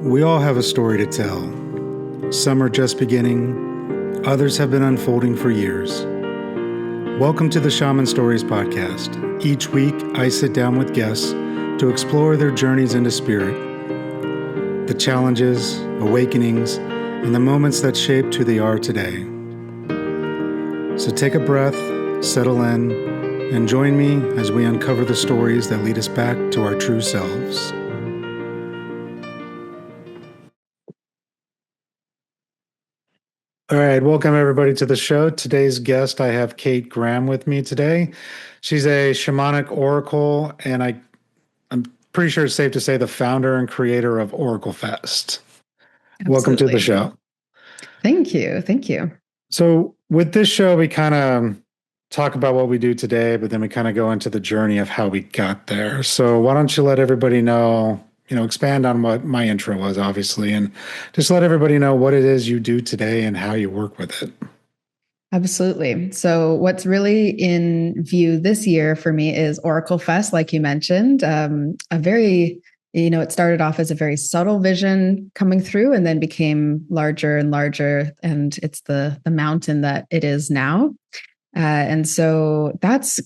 We all have a story to tell. Some are just beginning, others have been unfolding for years. Welcome to the Shaman Stories podcast. Each week, I sit down with guests to explore their journeys into spirit, the challenges, awakenings, and the moments that shaped who they are today. So take a breath, settle in, and join me as we uncover the stories that lead us back to our true selves. All right, welcome everybody to the show. Today's guest, I have Kate Graham with me today. She's a shamanic oracle, and I'm pretty sure it's safe to say the founder and creator of Oracle Fest. Absolutely. Welcome to the show. Thank you. Thank you. So with this show, we kind of talk about what we do today, but then we kind of go into the journey of how we got there. So why don't you let everybody know, expand on what my intro was, obviously, and just let everybody know what it is you do today and how you work with it. Absolutely. So what's really in view this year for me is Oracle Fest, like you mentioned. It started off as a very subtle vision coming through and then became larger and larger. And it's the mountain that it is now. And so that's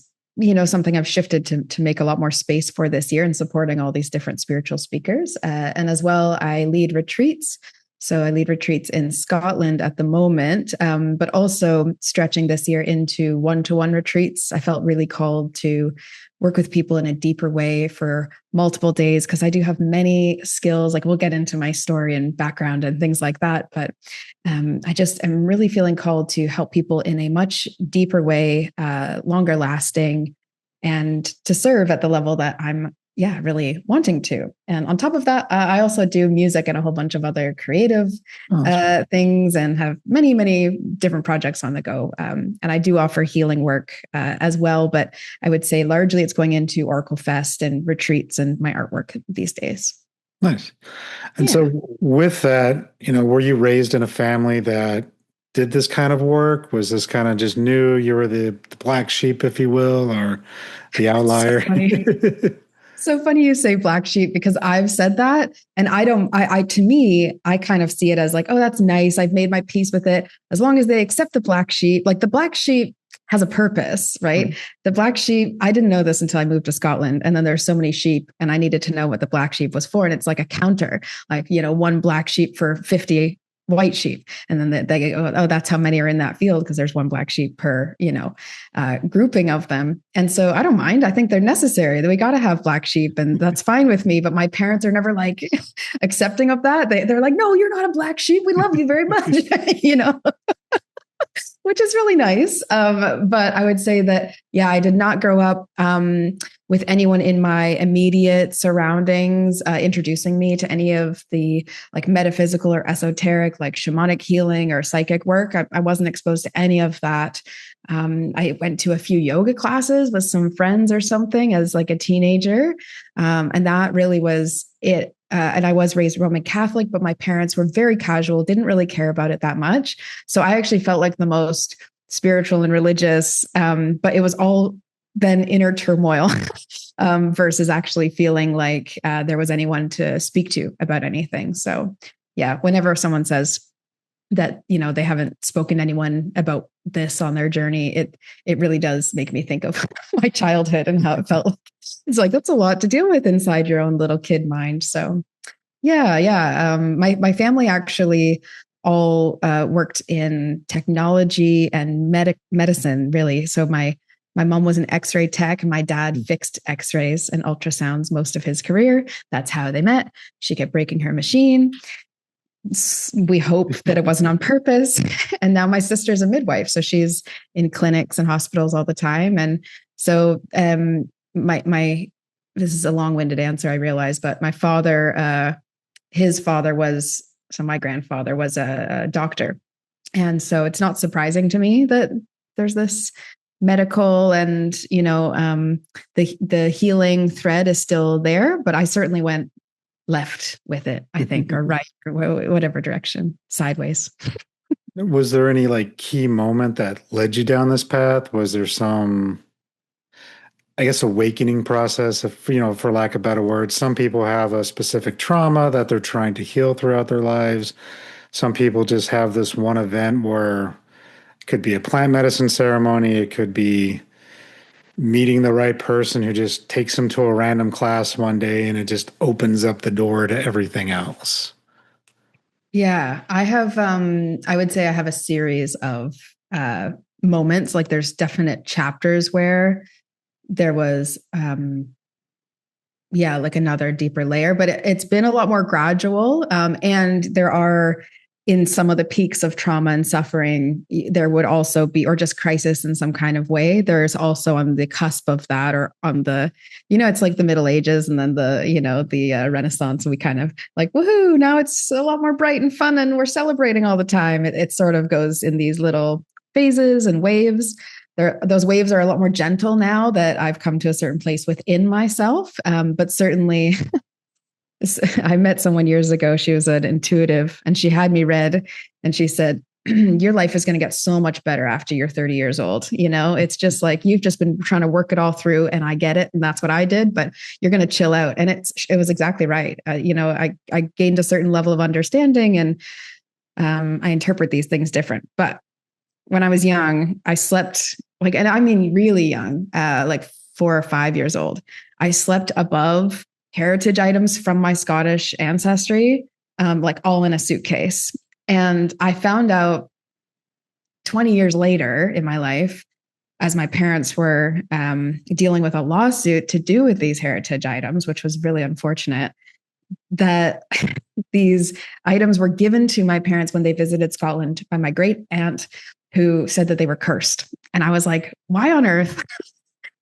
something I've shifted to make a lot more space for this year and supporting all these different spiritual speakers. And as well, I lead retreats. So I lead retreats in Scotland at the moment, but also stretching this year into one-to-one retreats. I felt really called to work with people in a deeper way for multiple days because I do have many skills. Like we'll get into my story and background and things like that. But I just am really feeling called to help people in a much deeper way, longer lasting, and to serve at the level that I'm really wanting to. And on top of that, I also do music and a whole bunch of other creative things and have many, many different projects on the go. And I do offer healing work as well. But I would say largely it's going into Oracle Fest and retreats and my artwork these days. Nice. And so with that, were you raised in a family that did this kind of work? Was this kind of just new? You were the black sheep, if you will, or the outlier? So funny you say black sheep because I've said that and to me, I kind of see it as like, oh, that's nice. I've made my peace with it. As long as they accept the black sheep, like the black sheep has a purpose, right? Mm-hmm. The black sheep, I didn't know this until I moved to Scotland. And then there's so many sheep and I needed to know what the black sheep was for. And it's like a counter, like, one black sheep for 50 white sheep. And then they go, oh, that's how many are in that field because there's one black sheep per, grouping of them. And so I don't mind. I think they're necessary. That we got to have black sheep and that's fine with me. But my parents are never like accepting of that. They're like, no, you're not a black sheep. We love you very much, which is really nice. But I would say that, I did not grow up with anyone in my immediate surroundings introducing me to any of the like metaphysical or esoteric, like shamanic healing or psychic work. I wasn't exposed to any of that. I went to a few yoga classes with some friends or something as like a teenager. And that really was it. And I was raised Roman Catholic, but my parents were very casual, didn't really care about it that much. So I actually felt like the most spiritual and religious, but it was all then inner turmoil versus actually feeling like there was anyone to speak to about anything. So whenever someone says that, they haven't spoken to anyone about this on their journey, it really does make me think of my childhood and how it felt. It's like, that's a lot to deal with inside your own little kid mind. So my family actually all worked in technology and medicine, really. So my mom was an X-ray tech and my dad fixed X-rays and ultrasounds most of his career. That's how they met. She kept breaking her machine. We hope that it wasn't on purpose. And now my sister's a midwife. So she's in clinics and hospitals all the time. And so my this is a long-winded answer, I realize, but my father, my grandfather was a doctor. And so it's not surprising to me that there's this medical and, the healing thread is still there, but I certainly went left with it, I think, or right, or whatever direction, sideways. Was there any like key moment that led you down this path? Was there some I guess, awakening process, if, for lack of better words. Some people have a specific trauma that they're trying to heal throughout their lives. Some people just have this one event where it could be a plant medicine ceremony, it could be meeting the right person who just takes them to a random class one day and it just opens up the door to everything else. Yeah, I have I would say I have a series of uh moments. Like there's definite chapters where there was yeah, like another deeper layer, but it's been a lot more gradual. And there are, in some of the peaks of trauma and suffering, there would also be, or just crisis in some kind of way. There's also on the cusp of that, or on the, it's like the Middle Ages and then the Renaissance. And we kind of like, woohoo, now it's a lot more bright and fun and we're celebrating all the time. It sort of goes in these little phases and waves. Those waves are a lot more gentle now that I've come to a certain place within myself. But certainly, I met someone years ago. She was an intuitive and she had me read and she said, your life is going to get so much better after you're 30 years old. It's just like you've just been trying to work it all through, and I get it. And that's what I did, but you're going to chill out. And it was exactly right. I gained a certain level of understanding, and I interpret these things different. But when I was young, I slept like, and I mean really young, like 4 or 5 years old. I slept above heritage items from my Scottish ancestry, like all in a suitcase. And I found out 20 years later in my life, as my parents were dealing with a lawsuit to do with these heritage items, which was really unfortunate, that these items were given to my parents when they visited Scotland by my great aunt, who said that they were cursed. And I was like, why on earth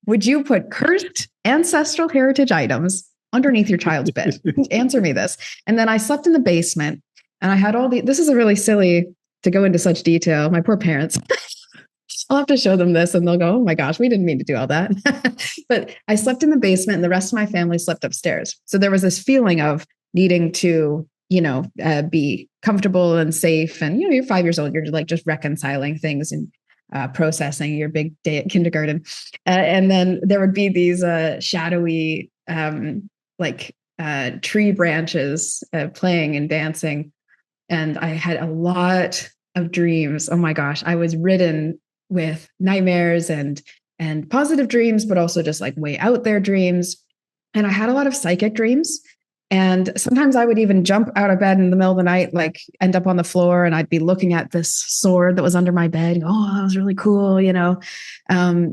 would you put cursed ancestral heritage items underneath your child's bed? Answer me this. And then I slept in the basement and I had this is a really silly to go into such detail. My poor parents. I'll have to show them this and they'll go, oh my gosh, we didn't mean to do all that. But I slept in the basement and the rest of my family slept upstairs. So there was this feeling of needing to, be comfortable and safe. And, you're 5 years old, you're like just reconciling things and processing your big day at kindergarten. And then there would be these shadowy, tree branches playing and dancing. And I had a lot of dreams. Oh my gosh, I was ridden with nightmares and positive dreams, but also just like way out there dreams. And I had a lot of psychic dreams. And sometimes I would even jump out of bed in the middle of the night, like end up on the floor, and I'd be looking at this sword that was under my bed. Oh, that was really cool,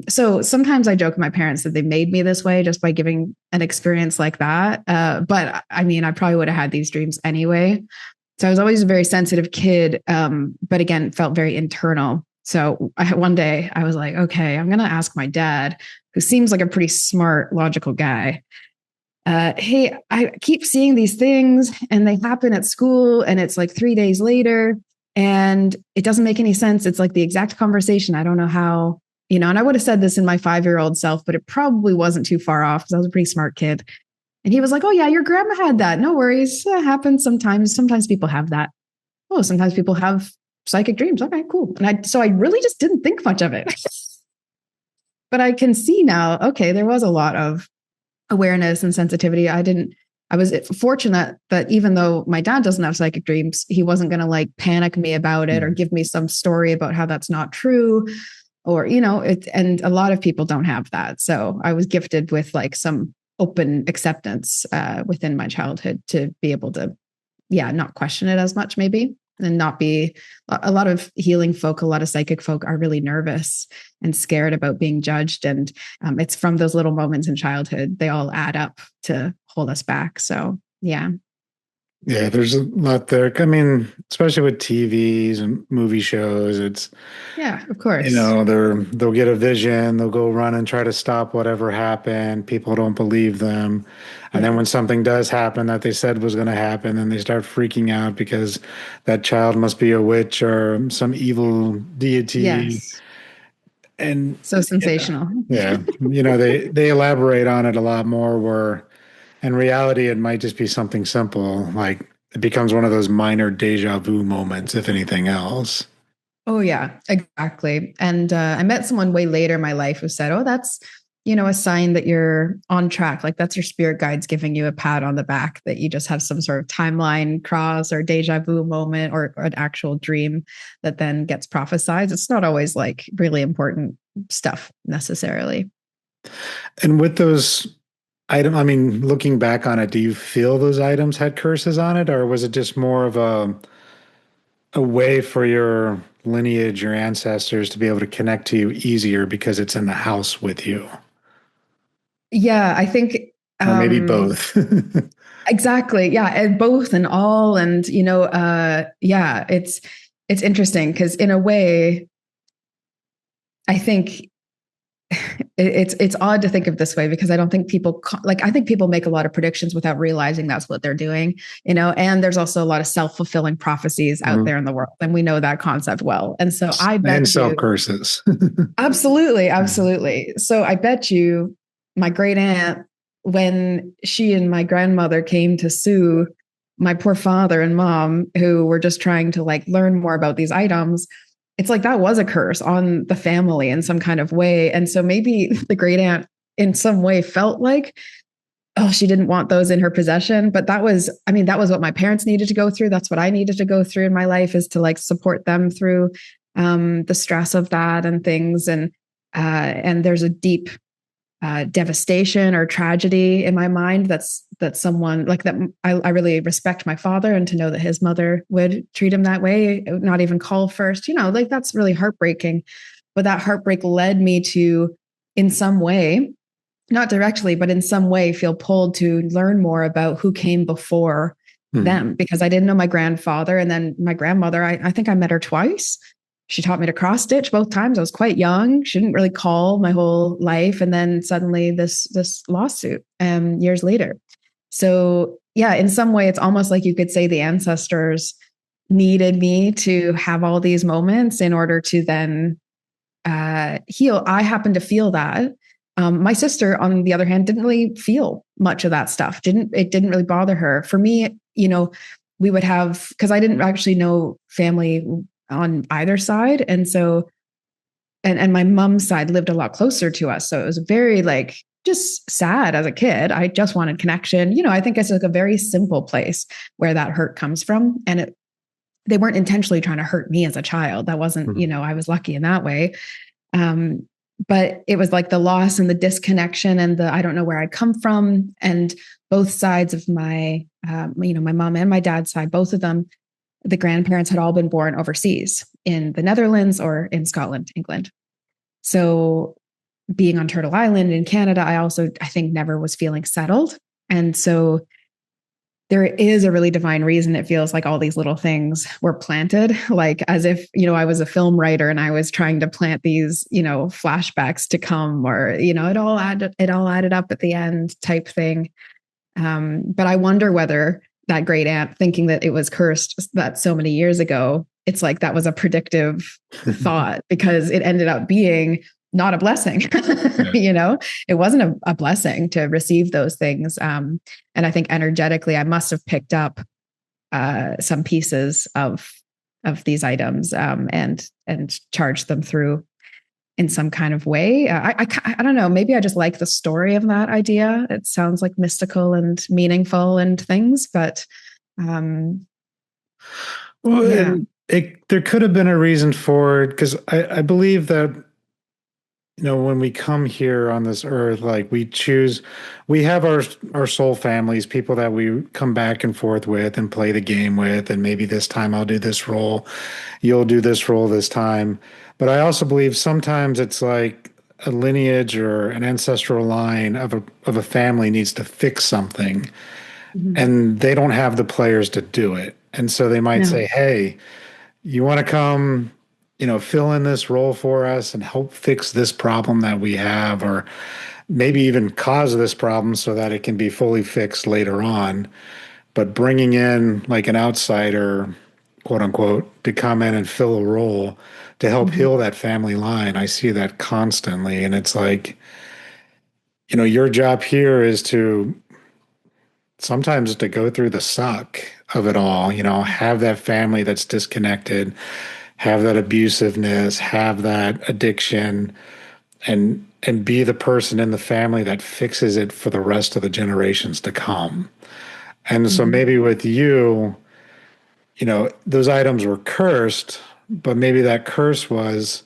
So sometimes I joke with my parents that they made me this way just by giving an experience like that. But I mean, I probably would have had these dreams anyway. So I was always a very sensitive kid, but again, felt very internal. So one day I was like, okay, I'm going to ask my dad, who seems like a pretty smart, logical guy. Hey, I keep seeing these things and they happen at school and it's like 3 days later and it doesn't make any sense. It's like the exact conversation. I don't know how, and I would have said this in my 5-year-old self, but it probably wasn't too far off because I was a pretty smart kid. And he was like, oh yeah, your grandma had that. No worries. It happens sometimes. Sometimes people have that. Oh, sometimes people have psychic dreams. Okay, cool. And so I really just didn't think much of it. But I can see now, okay, there was a lot of awareness and sensitivity. I was fortunate that even though my dad doesn't have psychic dreams, he wasn't going to like panic me about it or give me some story about how that's not true. Or, and a lot of people don't have that. So I was gifted with like some open acceptance within my childhood to be able to, not question it as much maybe. And not be a lot of healing folk, a lot of psychic folk are really nervous and scared about being judged. And it's from those little moments in childhood, they all add up to hold us back. So, yeah. Yeah, there's a lot there. I mean, especially with TVs and movie shows, it's, Yeah, of course. they'll get a vision, they'll go run and try to stop whatever happened. People don't believe them. And then when something does happen that they said was going to happen, then they start freaking out because that child must be a witch or some evil deity. Yes. And So sensational. they elaborate on it a lot more where in reality, it might just be something simple, like it becomes one of those minor deja vu moments, if anything else. Oh, yeah, exactly. And I met someone way later in my life who said, oh, that's, a sign that you're on track. Like that's your spirit guides giving you a pat on the back that you just have some sort of timeline cross or deja vu moment or an actual dream that then gets prophesized. It's not always like really important stuff necessarily. And with those I mean, looking back on it, do you feel those items had curses on it, or was it just more of a way for your lineage, your ancestors to be able to connect to you easier because it's in the house with you? Yeah, I think Or maybe both. exactly. Yeah, and both and all and yeah, it's interesting because in a way I think it's odd to think of this way because I don't think people like I think people make a lot of predictions without realizing that's what they're doing, and there's also a lot of self-fulfilling prophecies out Mhm. there in the world and we know that concept well. And so I And bet self you curses. absolutely, absolutely. So I bet you my great aunt, when she and my grandmother came to sue my poor father and mom, who were just trying to like learn more about these items, it's like that was a curse on the family in some kind of way. And so maybe the great aunt in some way felt like, oh, she didn't want those in her possession. But that was, I mean, that was what my parents needed to go through. That's what I needed to go through in my life is to like support them through the stress of that and things. And there's a deep devastation or tragedy in my mind that someone like that I really respect my father and to know that his mother would treat him that way, not even call first, like that's really heartbreaking. But that heartbreak led me to, in some way, not directly, but in some way, feel pulled to learn more about who came before Hmm. them because I didn't know my grandfather. And then my grandmother, I think I met her twice. She taught me to cross stitch both times. I was quite young. She didn't really call my whole life. And then suddenly this lawsuit years later. So yeah, in some way, it's almost like you could say the ancestors needed me to have all these moments in order to then heal. I happen to feel that. My sister, on the other hand, didn't really feel much of that stuff. It didn't really bother her. For me, we would have because I didn't actually know family on either side, and so and my mom's side lived a lot closer to us, so it was very like just sad as a kid. I just wanted connection. I think it's like a very simple place where that hurt comes from, and they weren't intentionally trying to hurt me as a child. That wasn't, Hmm. I was lucky in that way. Um, but it was like the loss and the disconnection and the I don't know where I come from. And both sides of my mom and my dad's side, both of them, the grandparents had all been born overseas in the Netherlands or in Scotland, England. So being on Turtle Island in Canada, I think, never was feeling settled. And so there is a really divine reason it feels like all these little things were planted, like as if I was a film writer and I was trying to plant these flashbacks to come, or it all added up at the end type thing. But I wonder whether that great aunt thinking that it was cursed that so many years ago, it's like that was a predictive thought because it ended up being not a blessing. Yeah. It wasn't a blessing to receive those things. And I think energetically, I must have picked up some pieces of these items and charged them through in some kind of way. I don't know. Maybe I just like the story of that idea. It sounds like mystical and meaningful and things, but um, Well, yeah. and there could have been a reason for it because I believe that when we come here on this earth, like we have our soul families, people that we come back and forth with and play the game with, and maybe this time I'll do this role, you'll do this role this time. But I also believe sometimes it's like a lineage or an ancestral line of a family needs to fix something, Mhm. and they don't have the players to do it. And so they might Yeah. say, "Hey, you want to come, fill in this role for us and help fix this problem that we have, or maybe even cause this problem so that it can be fully fixed later on." But bringing in like an outsider, quote unquote, to come in and fill a role to help Mhm. heal that family line, I see that constantly. And it's like, your job here is to sometimes to go through the suck of it all, have that family that's disconnected, have that abusiveness, have that addiction, and and be the person in the family that fixes it for the rest of the generations to come. And so Mhm. maybe with you, those items were cursed, but maybe that curse was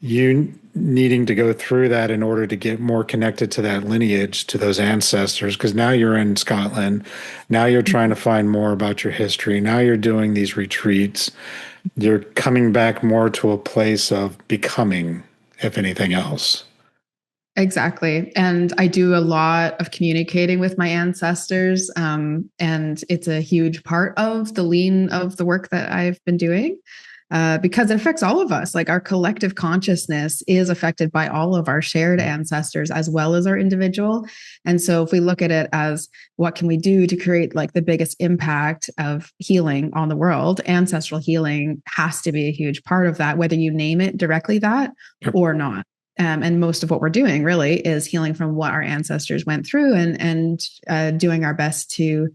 you needing to go through that in order to get more connected to that lineage, to those ancestors. Because now you're in Scotland. Now you're trying to find more about your history. Now you're doing these retreats. You're coming back more to a place of becoming, if anything else. Exactly. And I do a lot of communicating with my ancestors. And it's a huge part of the lean of the work that I've been doing. Because it affects all of us. Like our collective consciousness is affected by all of our shared ancestors as well as our individual. And so if we look at it as what can we do to create like the biggest impact of healing on the world, ancestral healing has to be a huge part of that, whether you name it directly that or not. And most of what we're doing really is healing from what our ancestors went through and doing our best to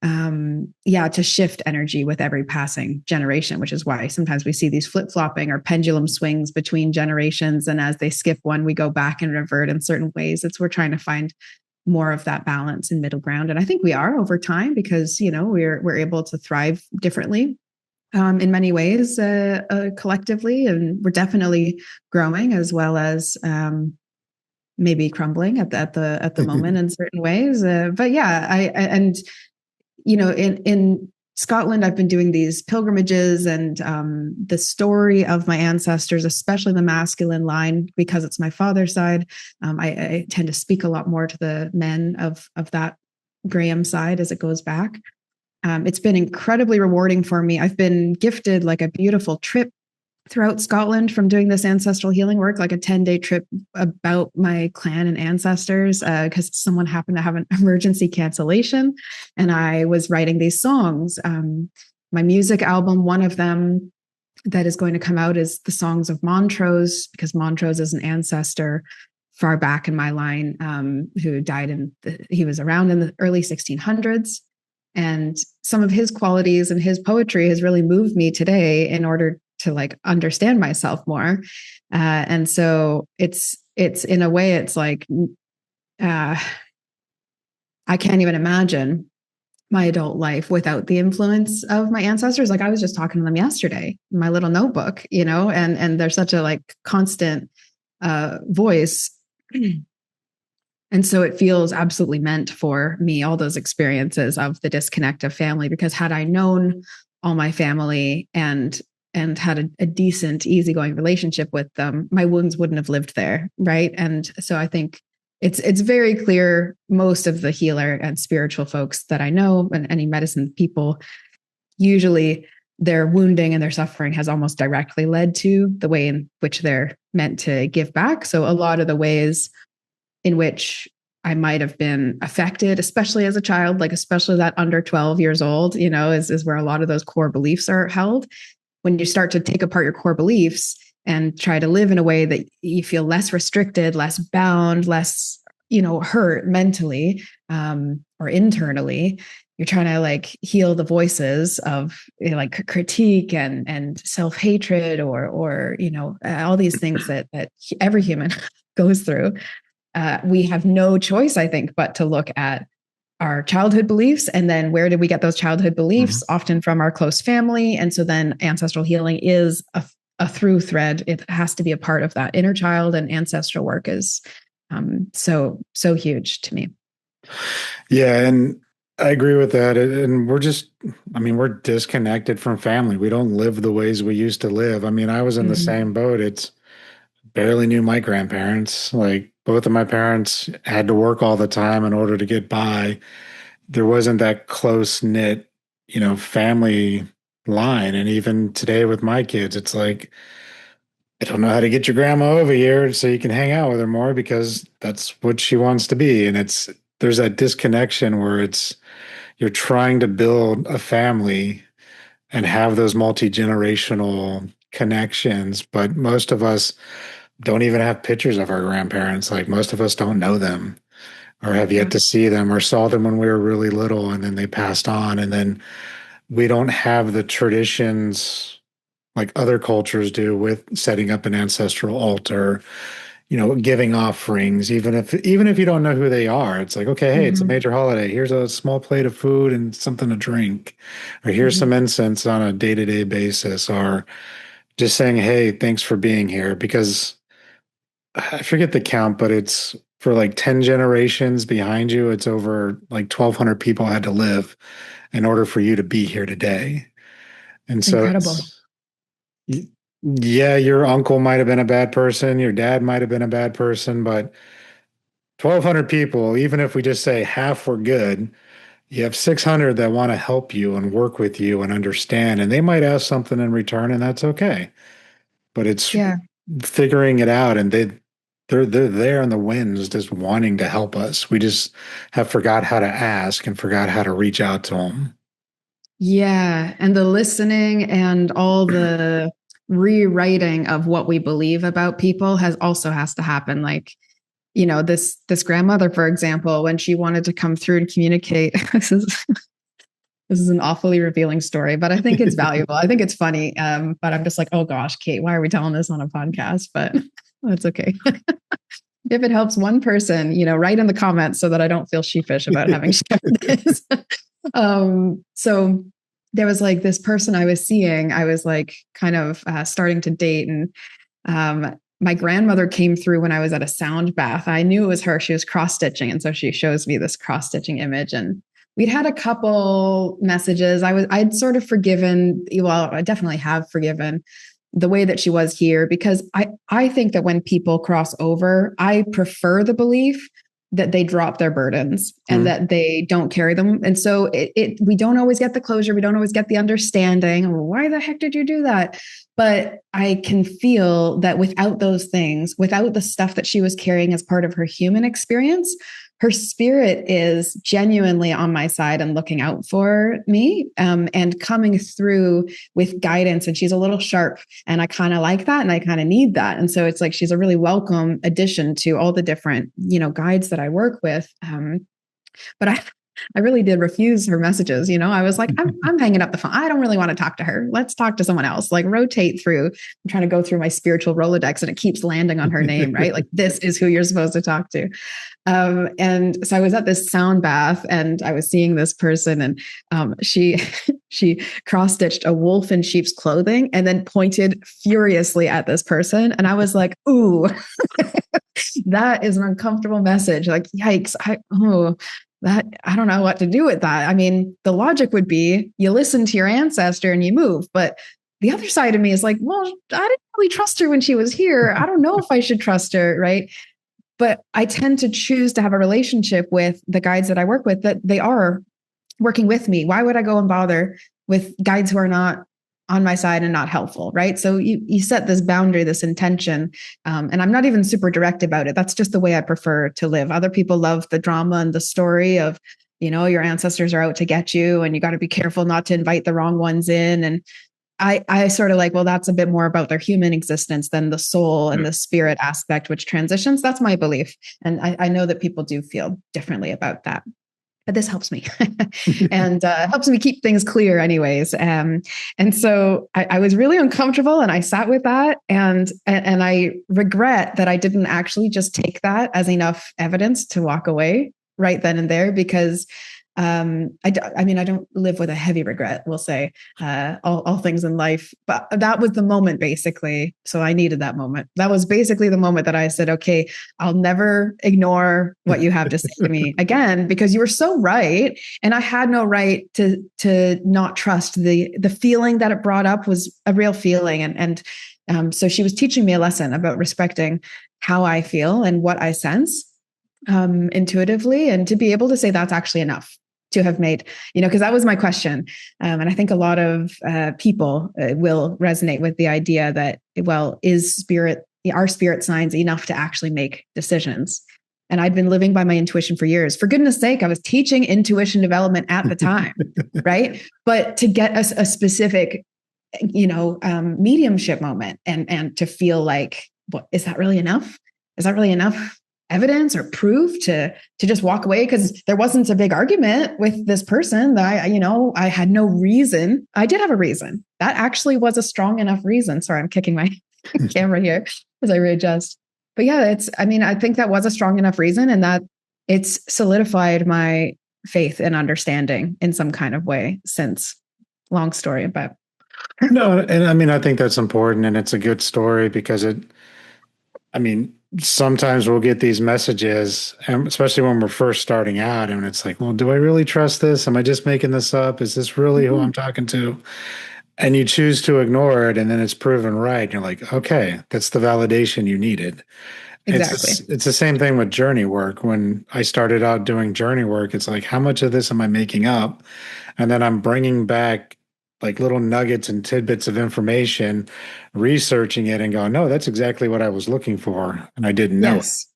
to shift energy with every passing generation, which is why sometimes we see these flip-flopping or pendulum swings between generations. And as they skip one, we go back and revert in certain ways. We're trying to find more of that balance and middle ground. And I think we are over time because, we're able to thrive differently in many ways collectively. And we're definitely growing as well as maybe crumbling at the moment in certain ways. But yeah, and in Scotland, I've been doing these pilgrimages and the story of my ancestors, especially the masculine line, because it's my father's side. I tend to speak a lot more to the men of that Graham side as it goes back. It's been incredibly rewarding for me. I've been gifted like a beautiful trip throughout Scotland from doing this ancestral healing work, like a 10-day trip about my clan and ancestors, because someone happened to have an emergency cancellation. And I was writing these songs. My music album, one of them that is going to come out is the songs of Montrose, because Montrose is an ancestor far back in my line who died he was around in the early 1600s. And some of his qualities and his poetry has really moved me today in order to like understand myself more. And so it's in a way, it's like, I can't even imagine my adult life without the influence of my ancestors. Like I was just talking to them yesterday, in my little notebook, and they're such a like constant voice. And so it feels absolutely meant for me, all those experiences of the disconnect of family, because had I known all my family and had a decent, easygoing relationship with them, my wounds wouldn't have lived there. Right. And so I think it's very clear most of the healer and spiritual folks that I know and any medicine people, usually their wounding and their suffering has almost directly led to the way in which they're meant to give back. So a lot of the ways in which I might have been affected, especially as a child, like especially that under 12 years old, is where a lot of those core beliefs are held. When you start to take apart your core beliefs and try to live in a way that you feel less restricted, less bound, less, hurt mentally or internally, you're trying to like heal the voices of like critique and self-hatred or all these things that every human goes through. We have no choice, I think, but to look at our childhood beliefs. And then where did we get those childhood beliefs? Mm-hmm. Often from our close family. And so then ancestral healing is a through thread. It has to be a part of that inner child, and ancestral work is so huge to me. Yeah. And I agree with that. And we're disconnected from family. We don't live the ways we used to live. I mean, I was in the same boat. It's barely knew my grandparents. Like both of my parents had to work all the time in order to get by. There wasn't that close knit, family line. And even today with my kids, it's like, I don't know how to get your grandma over here so you can hang out with her more because that's what she wants to be. And there's that disconnection where you're trying to build a family and have those multi-generational connections. But most of us don't even have pictures of our grandparents. Like most of us don't know them or have yet to see them or saw them when we were really little and then they passed on. And then we don't have the traditions like other cultures do with setting up an ancestral altar, giving offerings, even if you don't know who they are. It's like, okay, hey, it's a Hmm. major holiday. Here's a small plate of food and something to drink, or here's Hmm. some incense on a day-to-day basis, or just saying, hey, thanks for being here. Because I forget the count, but it's for like 10 generations behind you, it's over like 1,200 people had to live in order for you to be here today. And so Incredible. yeah, your uncle might have been a bad person, your dad might have been a bad person, but 1,200 people, even if we just say half were good, you have 600 that want to help you and work with you and understand, and they might ask something in return, and that's okay. But it's Yeah. figuring it out, and they're there in the winds, just wanting to help us. We just have forgot how to ask and forgot how to reach out to them. Yeah. And the listening and all the rewriting of what we believe about people has to happen. Like, this grandmother, for example, when she wanted to come through and communicate, this is an awfully revealing story, but I think it's valuable. I think it's funny. But I'm just like, oh gosh, Kate, why are we telling this on a podcast? But that's okay. If it helps one person, write in the comments so that I don't feel sheepish about having shared this. So there was like this person I was seeing, I was like kind of starting to date. And my grandmother came through when I was at a sound bath. I knew it was her. She was cross stitching. And so she shows me this cross stitching image. And we'd had a couple messages. I'd sort of forgiven, well, I definitely have forgiven the way that she was here, because I think that when people cross over, I prefer the belief that they drop their burdens and Mhm. that they don't carry them. And so we don't always get the closure. We don't always get the understanding. Why the heck did you do that? But I can feel that without those things, without the stuff that she was carrying as part of her human experience, her spirit is genuinely on my side and looking out for me, and coming through with guidance. And she's a little sharp, and I kind of like that, and I kind of need that. And so it's like she's a really welcome addition to all the different guides that I work with. But I really did refuse her messages. I was like, I'm hanging up the phone. I don't really want to talk to her. Let's talk to someone else. Like, rotate through. I'm trying to go through my spiritual Rolodex, and it keeps landing on her name, right? Like, this is who you're supposed to talk to. And so I was at this sound bath, and I was seeing this person, and she she cross stitched a wolf in sheep's clothing and then pointed furiously at this person, and I was like, ooh. That is an uncomfortable message. Like, yikes. I don't know what to do with that. I mean, the logic would be you listen to your ancestor and you move. But the other side of me is like, well, I didn't really trust her when she was here. I don't know if I should trust her. Right. But I tend to choose to have a relationship with the guides that I work with, that they are working with me. Why would I go and bother with guides who are not on my side and not helpful, right? So you set this boundary, this intention, and I'm not even super direct about it. That's just the way I prefer to live. Other people love the drama and the story of, your ancestors are out to get you, and you got to be careful not to invite the wrong ones in. And I sort of like, well, that's a bit more about their human existence than the soul and the spirit aspect, which transitions. That's my belief, and I know that people do feel differently about that, but this helps me and helps me keep things clear anyways. And so I was really uncomfortable, and I sat with that, and I regret that I didn't actually just take that as enough evidence to walk away right then and there, because I mean, I don't live with a heavy regret, we'll say, all things in life, but that was the moment basically. So I needed that moment. That was basically the moment that I said, okay, I'll never ignore what you have to say to me again, because you were so right. And I had no right to not trust the feeling that it brought up was a real feeling. So she was teaching me a lesson about respecting how I feel and what I sense intuitively, and to be able to say that's actually enough to have made, because that was my question. And I think a lot of people will resonate with the idea that, well, are spirit signs enough to actually make decisions? And I'd been living by my intuition for years. For goodness sake, I was teaching intuition development at the time, right? But to get a specific, mediumship moment and to feel like, what is that really enough? Is that really enough evidence or proof to just walk away? Because there wasn't a big argument with this person that I had no reason. I did have a reason. That actually was a strong enough reason. Sorry, I'm kicking my camera here as I readjust. But yeah, I think that was a strong enough reason, and that it's solidified my faith and understanding in some kind of way since. Long story, but No, and I mean, I think that's important and it's a good story because I mean, sometimes we'll get these messages, and especially when we're first starting out, and it's like, well, do I really trust this? Am I just making this up? Is this really who I'm Mhm. talking to? And you choose to ignore it, and then it's proven right. And you're like, okay, that's the validation you needed. Exactly. It's the same thing with journey work. When I started out doing journey work, it's like, how much of this am I making up? And then I'm bringing back like little nuggets and tidbits of information, researching it and going, no, that's exactly what I was looking for. And I didn't know it. Yes.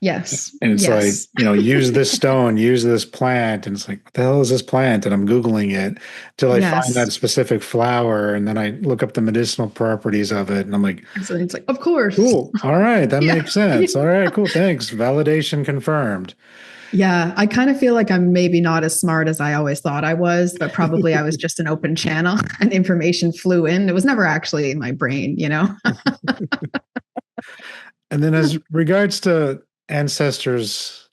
Yes. And it's like, Yes. use this stone, use this plant. And it's like, what the hell is this plant? And I'm Googling it till I find Yes. that specific flower. And then I look up the medicinal properties of it. And I'm like, Absolutely. It's like, of course. cool. All right. That Yeah. makes sense. All right. Cool. Thanks. Validation confirmed. Yeah. I kind of feel like I'm maybe not as smart as I always thought I was, but probably I was just an open channel and information flew in. It was never actually in my brain, you know? And then as regards to ancestors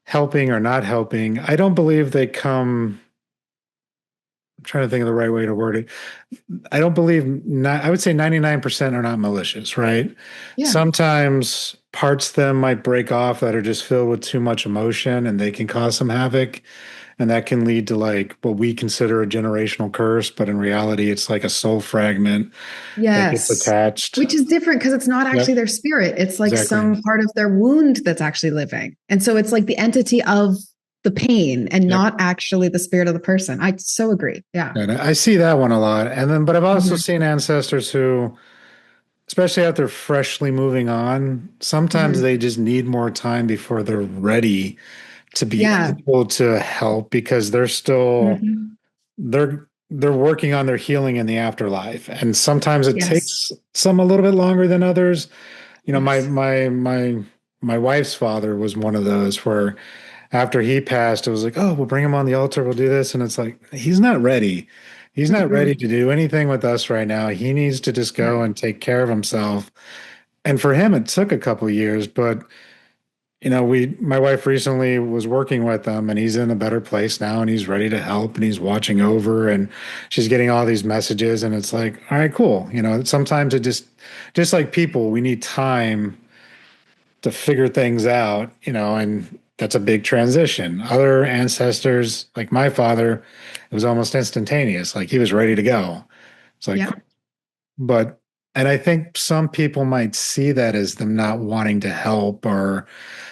helping or not helping, I don't believe they come. I'm trying to think of the right way to word it. I don't believe, not, I would say 99% are not malicious, right? Yeah. Sometimes parts of them might break off that are just filled with too much emotion and they can cause some havoc. And that can lead to like what we consider a generational curse, but in reality, it's like a soul fragment that gets Yes. attached. Which is different because it's not actually Yep, their spirit. It's like exactly. some part of their wound that's actually living. And so it's like the entity of the pain and Yep. not actually the spirit of the person. I so agree. Yeah. And I see that one a lot. And then, but I've also Mm-hmm. seen ancestors who, especially after freshly moving on, sometimes Mm-hmm. they just need more time before they're ready to be Yeah. able to help because Mm-hmm. they're working on their healing in the afterlife. And sometimes it Yes. takes some a little bit longer than others. My Yes. my wife's father was one of those where after he passed, it was like, oh, we'll bring him on the altar, we'll do this. And it's like, he's not ready. He's not ready Mm-mm. to do anything with us right now. He needs to just go Right. and take care of himself. And for him, it took a couple of years, but my wife recently was working with him and he's in a better place now and he's ready to help and he's watching over and she's getting all these messages and it's like, all right, cool. Sometimes it just like people, we need time to figure things out, and that's a big transition. Other ancestors, like my father, it was almost instantaneous. Like he was ready to go. It's like, Yeah. but, and I think some people might see that as them not wanting to help or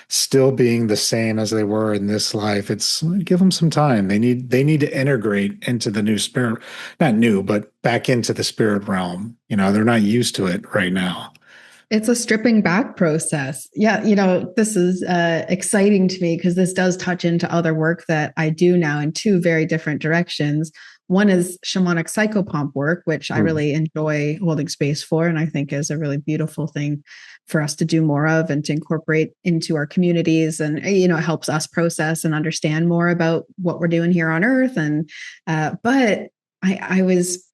still being the same as they were in this life. It's give them some time. They need to integrate into the new spirit, not new, but back into the spirit realm. They're not used to it right now. It's a stripping back process. Yeah, this is exciting to me because this does touch into other work that I do now in two very different directions. One is shamanic psychopomp work, which I Mm. really enjoy holding space for, and I think is a really beautiful thing for us to do more of and to incorporate into our communities. And it helps us process and understand more about what we're doing here on Earth. And but I was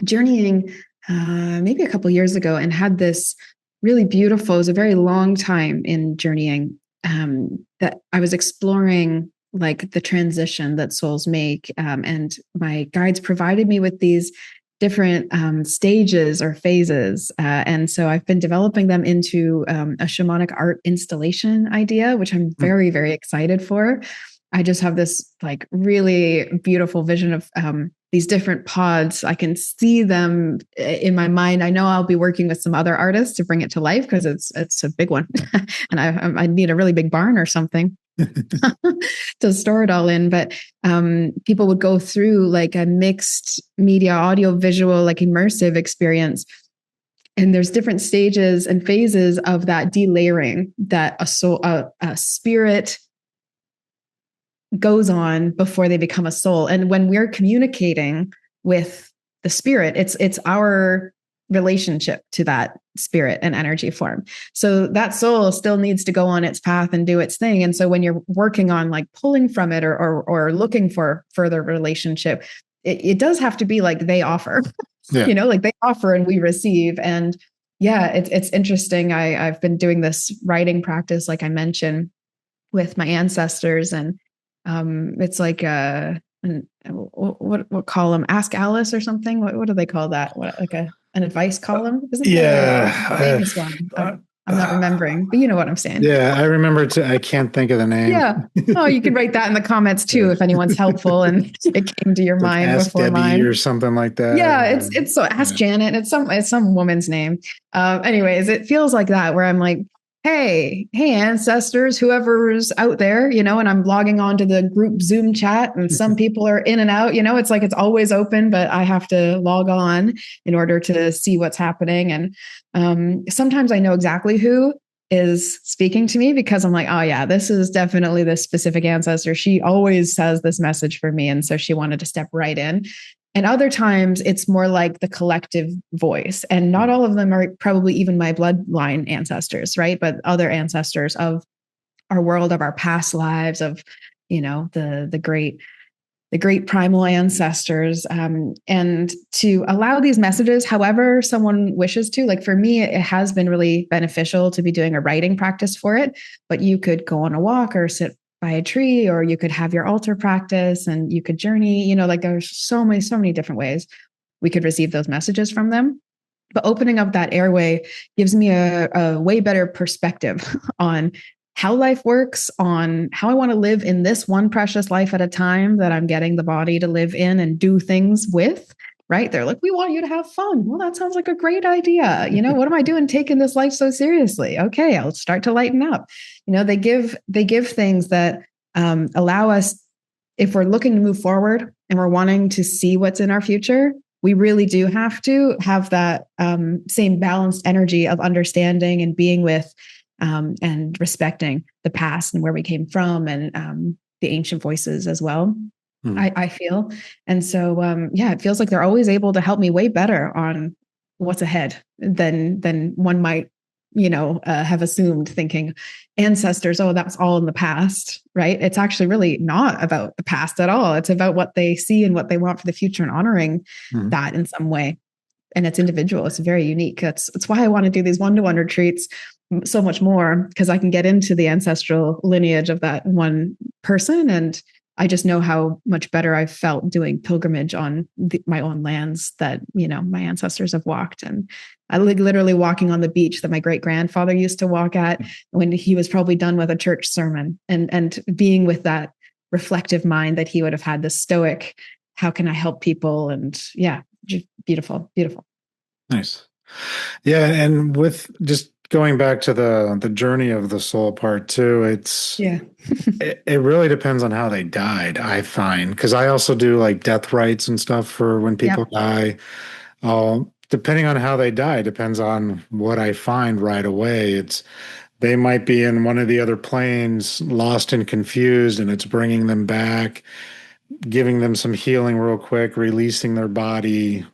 journeying maybe a couple years ago and had this really beautiful, it was a very long time in journeying, that I was exploring like the transition that souls make. And my guides provided me with these different stages or phases. And so I've been developing them into a shamanic art installation idea, which I'm Mm. very, very excited for. I just have this like really beautiful vision of these different pods. I can see them in my mind. I know I'll be working with some other artists to bring it to life because it's a big one, and I need a really big barn or something to store it all in. But people would go through like a mixed media, audio, visual, like immersive experience. And there's different stages and phases of that delayering that a spirit goes on before they become a soul. And when we're communicating with the spirit, it's our relationship to that spirit and energy form. So that soul still needs to go on its path and do its thing. And so when you're working on like pulling from it or looking for further relationship, it does have to be like they offer, Yeah. like they offer and we receive. And Yeah, it's interesting. I've been doing this writing practice, like I mentioned, with my ancestors, and it's like what column? Ask Alice or something. What do they call that? What, like an advice column? Isn't there a Yeah. famous one? I'm not remembering, but you know what I'm saying. Yeah, I remember. I can't think of the name. Yeah. Oh, you could write that in the comments too if anyone's helpful and it came to your Like mind Ask before Debbie mine. or something like that. Yeah, it's so Ask Yeah. Janet. It's some woman's name. Anyways, it feels like that where I'm like, hey, ancestors, whoever's out there, and I'm logging on to the group Zoom chat, and some people are in and out. It's like it's always open, but I have to log on in order to see what's happening. And sometimes I know exactly who is speaking to me because I'm like, oh yeah, this is definitely this specific ancestor. She always says this message for me, and so she wanted to step right in. And other times it's more like the collective voice. And not all of them are probably even my bloodline ancestors, right? But other ancestors of our world, of our past lives, of, the great primal ancestors. And to allow these messages, however someone wishes to, like for me, it has been really beneficial to be doing a writing practice for it. But you could go on a walk or sit by a tree, or you could have your altar practice and you could journey, like there's so many different ways we could receive those messages from them. But opening up that airway gives me a way better perspective on how life works, on how I want to live in this one precious life at a time that I'm getting the body to live in and do things with. Right? They're like, we want you to have fun. Well, that sounds like a great idea. What am I doing taking this life so seriously? Okay, I'll start to lighten up. They give things that allow us, if we're looking to move forward and we're wanting to see what's in our future, we really do have to have that same balanced energy of understanding and being with and respecting the past and where we came from, and the ancient voices as well. I feel. And so, it feels like they're always able to help me way better on what's ahead than one might, have assumed, thinking ancestors, oh, that's all in the past, right? It's actually really not about the past at all. It's about what they see and what they want for the future, and honoring that in some way. And it's individual. It's very unique. That's why I want to do these one-to-one retreats so much more, because I can get into the ancestral lineage of that one person. And I just know how much better I felt doing pilgrimage on my own lands that, my ancestors have walked. And I literally walking on the beach that my great grandfather used to walk at when he was probably done with a church sermon, and being with that reflective mind that he would have had, this stoic, how can I help people? And yeah, beautiful. Nice. Yeah, and with just going back to the journey of the soul part too, Yeah. it really depends on how they died, I find, because I also do like death rites and stuff for when people Yep. die. Depending on how they die, depends on what I find right away. They might be in one of the other planes, lost and confused, and it's bringing them back, giving them some healing real quick, releasing their body,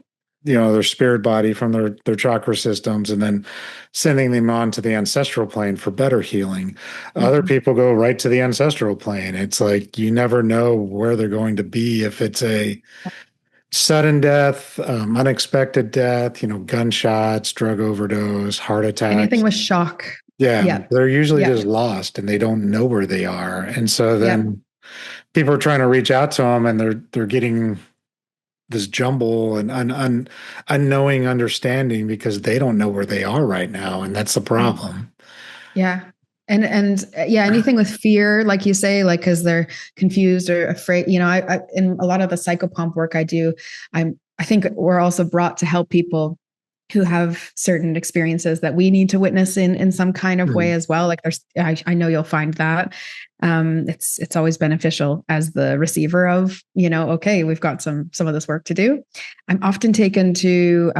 their spirit body from their chakra systems, and then sending them on to the ancestral plane for better healing. Other people go right to the ancestral plane. It's like you never know where they're going to be, if it's a sudden death, unexpected death, gunshots, drug overdose, heart Anything attacks. with shock. Yeah, Yeah. they're usually Yeah. just lost and they don't know where they are. And so Yeah. then people are trying to reach out to them, and they're getting this jumble and unknowing understanding because they don't know where they are right now, and that's the Right. problem. Yeah. And yeah, anything with fear, like you say, like, cause they're confused or afraid, I in a lot of the psychopomp work I do, I think we're also brought to help people who have certain experiences that we need to witness in some kind of way as well. Like I know you'll find that it's always beneficial as the receiver of, okay, we've got some of this work to do. I'm often taken to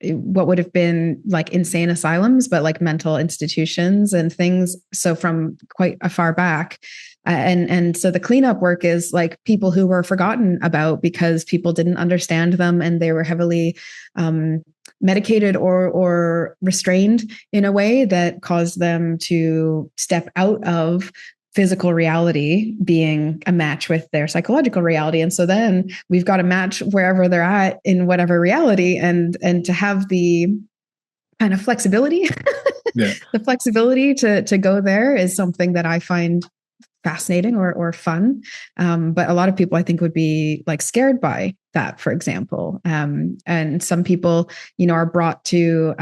what would have been like insane asylums, but like mental institutions and things. So from quite a far back. And so the cleanup work is like people who were forgotten about because people didn't understand them, and they were heavily medicated or restrained in a way that caused them to step out of physical reality being a match with their psychological reality. And so then we've got to match wherever they're at in whatever reality, and to have the kind of flexibility. Yeah. The flexibility to go there is something that I find fascinating or fun. But a lot of people I think would be like scared by that, for example. And some people, are brought to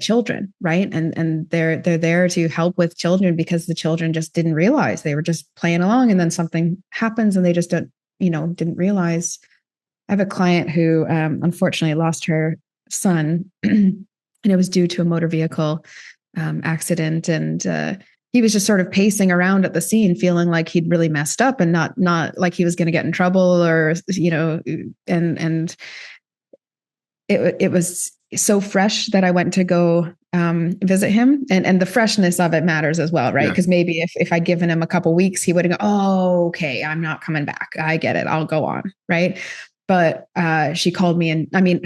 children, right? And they're there to help with children because the children just didn't realize they were just playing along, and then something happens and they just didn't realize. I have a client who unfortunately lost her son, and it was due to a motor vehicle accident. And he was just sort of pacing around at the scene, feeling like he'd really messed up and not like he was going to get in trouble, or and it was so fresh that I went to go visit him, and the freshness of it matters as well, right? Yeah. Because maybe if I'd given him a couple weeks, he would have gone, oh, okay, I'm not coming back. I get it. I'll go on, right? But she called me, and I mean,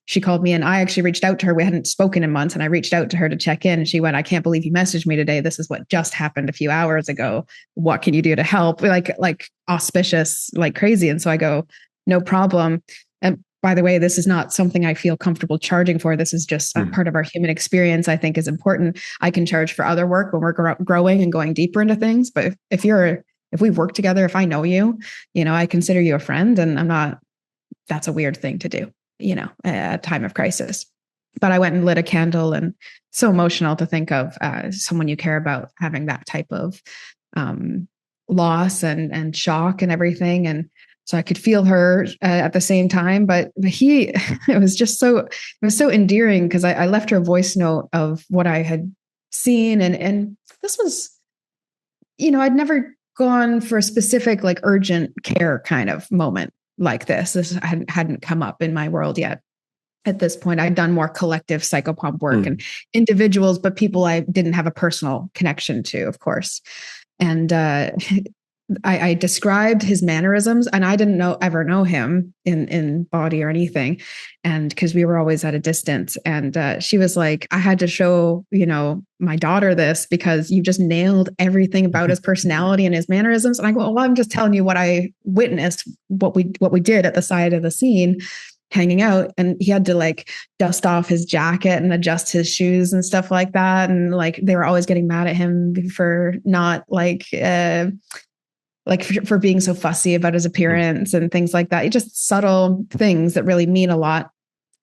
she called me, and I actually reached out to her. We hadn't spoken in months, and I reached out to her to check in. And she went, "I can't believe you messaged me today. This is what just happened a few hours ago. What can you do to help?" Like auspicious, like crazy. And so I go, "No problem." And by the way, this is not something I feel comfortable charging for. This is just a part of our human experience, I think is important. I can charge for other work when we're growing and going deeper into things. But if we've worked together, if I know you, I consider you a friend, and that's a weird thing to do, at a time of crisis. But I went and lit a candle, and so emotional to think of someone you care about having that type of loss and shock and everything. And so I could feel her at the same time, but it was so endearing because I left her a voice note of what I had seen. And this was, I'd never gone for a specific, like urgent care kind of moment like this. This hadn't come up in my world yet. At this point, I'd done more collective psychopomp work and individuals, but people I didn't have a personal connection to, of course. And I described his mannerisms, and I didn't ever know him in body or anything. And because we were always at a distance, and she was like, I had to show, my daughter this because you just nailed everything about his personality and his mannerisms. And I go, well, I'm just telling you what I witnessed, what we did at the side of the scene hanging out. And he had to like dust off his jacket and adjust his shoes and stuff like that. And like, they were always getting mad at him for not for being so fussy about his appearance and things like that. It's just subtle things that really mean a lot.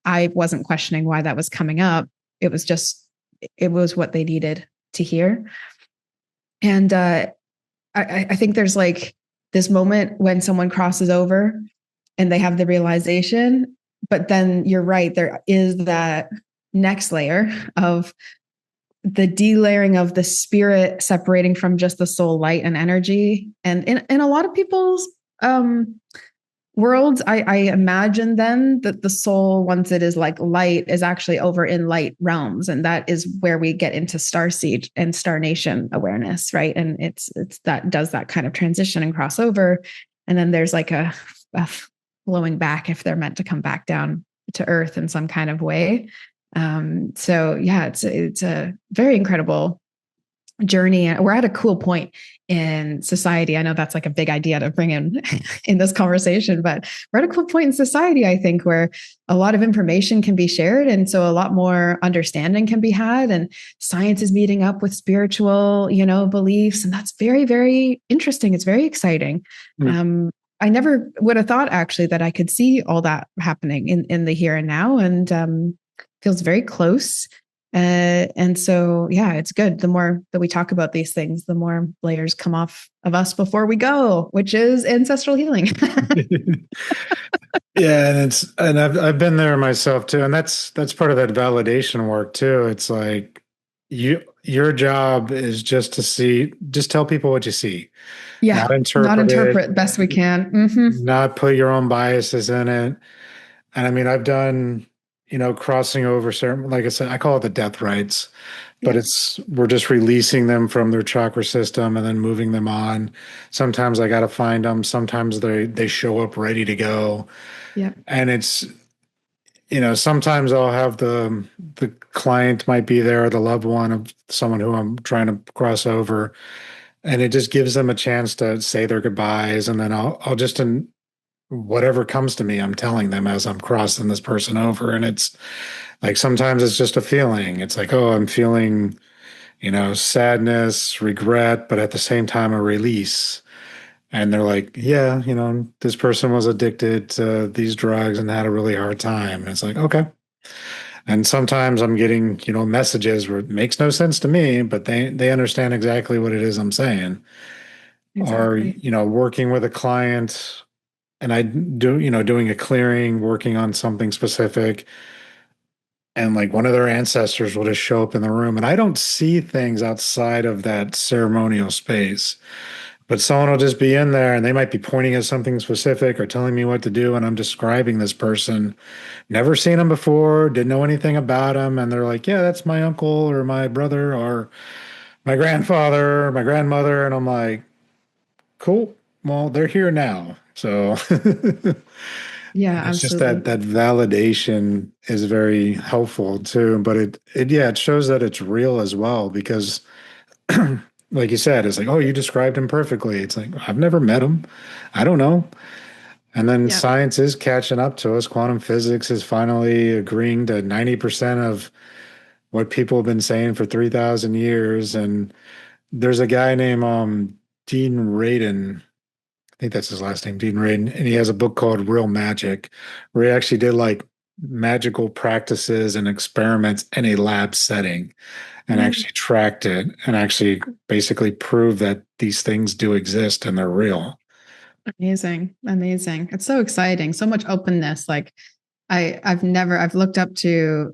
I wasn't questioning why that was coming up. It was what they needed to hear. And I think there's like this moment when someone crosses over and they have the realization, but then you're right, there is that next layer of the delayering of the spirit separating from just the soul light and energy. And in a lot of people's worlds, I imagine then that the soul, once it is like light, is actually over in light realms. And that is where we get into starseed and star nation awareness, right? And it's that does that kind of transition and crossover. And then there's like a flowing back if they're meant to come back down to earth in some kind of way. So yeah, it's a very incredible journey. And we're at a cool point in society. I know that's like a big idea to bring in this conversation, but we're at a cool point in society, I think, where a lot of information can be shared. And so a lot more understanding can be had, and science is meeting up with spiritual, beliefs. And that's very, very interesting. It's very exciting. I never would have thought actually that I could see all that happening in the here and now. And feels very close. And so, yeah, it's good. The more that we talk about these things, the more layers come off of us before we go, which is ancestral healing. Yeah, and I've been there myself too, and that's part of that validation work too. It's like your job is just tell people what you see, Yeah, not not interpret interpret it, best we can. Mm-hmm. not put your own biases in it. And I mean, I've done, crossing over certain, like I said, I call it the death rites, but Yeah. we're just releasing them from their chakra system and then moving them on. Sometimes I got to find them. Sometimes they show up ready to go. Yeah. And it's, sometimes I'll have the client might be there, or the loved one of someone who I'm trying to cross over, and it just gives them a chance to say their goodbyes. And then I'll just whatever comes to me, I'm telling them as I'm crossing this person over. And it's like sometimes it's just a feeling. It's like, oh, I'm feeling, sadness, regret, but at the same time, a release. And they're like, yeah, this person was addicted to these drugs and had a really hard time. And it's like, okay. And sometimes I'm getting, messages where it makes no sense to me, but they understand exactly what it is I'm saying. Or, Exactly. working with a client and I do, doing a clearing, working on something specific, and like one of their ancestors will just show up in the room, and I don't see things outside of that ceremonial space. But someone will just be in there and they might be pointing at something specific or telling me what to do. And I'm describing this person, never seen him before, didn't know anything about him. And they're like, yeah, that's my uncle or my brother or my grandfather or my grandmother. And I'm like, cool. Well, they're here now. So Yeah, and it's just that absolutely. validation is very helpful too. But it shows that it's real as well because like you said, it's like, oh, you described him perfectly. It's like, I've never met him. I don't know. And then Yeah. science is catching up to us. Quantum physics is finally agreeing to 90% of what people have been saying for 3,000 years. And there's a guy named Dean Radin. I think that's his last name, Dean Radin. And he has a book called Real Magic, where he actually did like magical practices and experiments in a lab setting and Mm. actually tracked it and actually basically proved that these things do exist and they're real. Amazing. Amazing. It's so exciting. So much openness. Like I've looked up to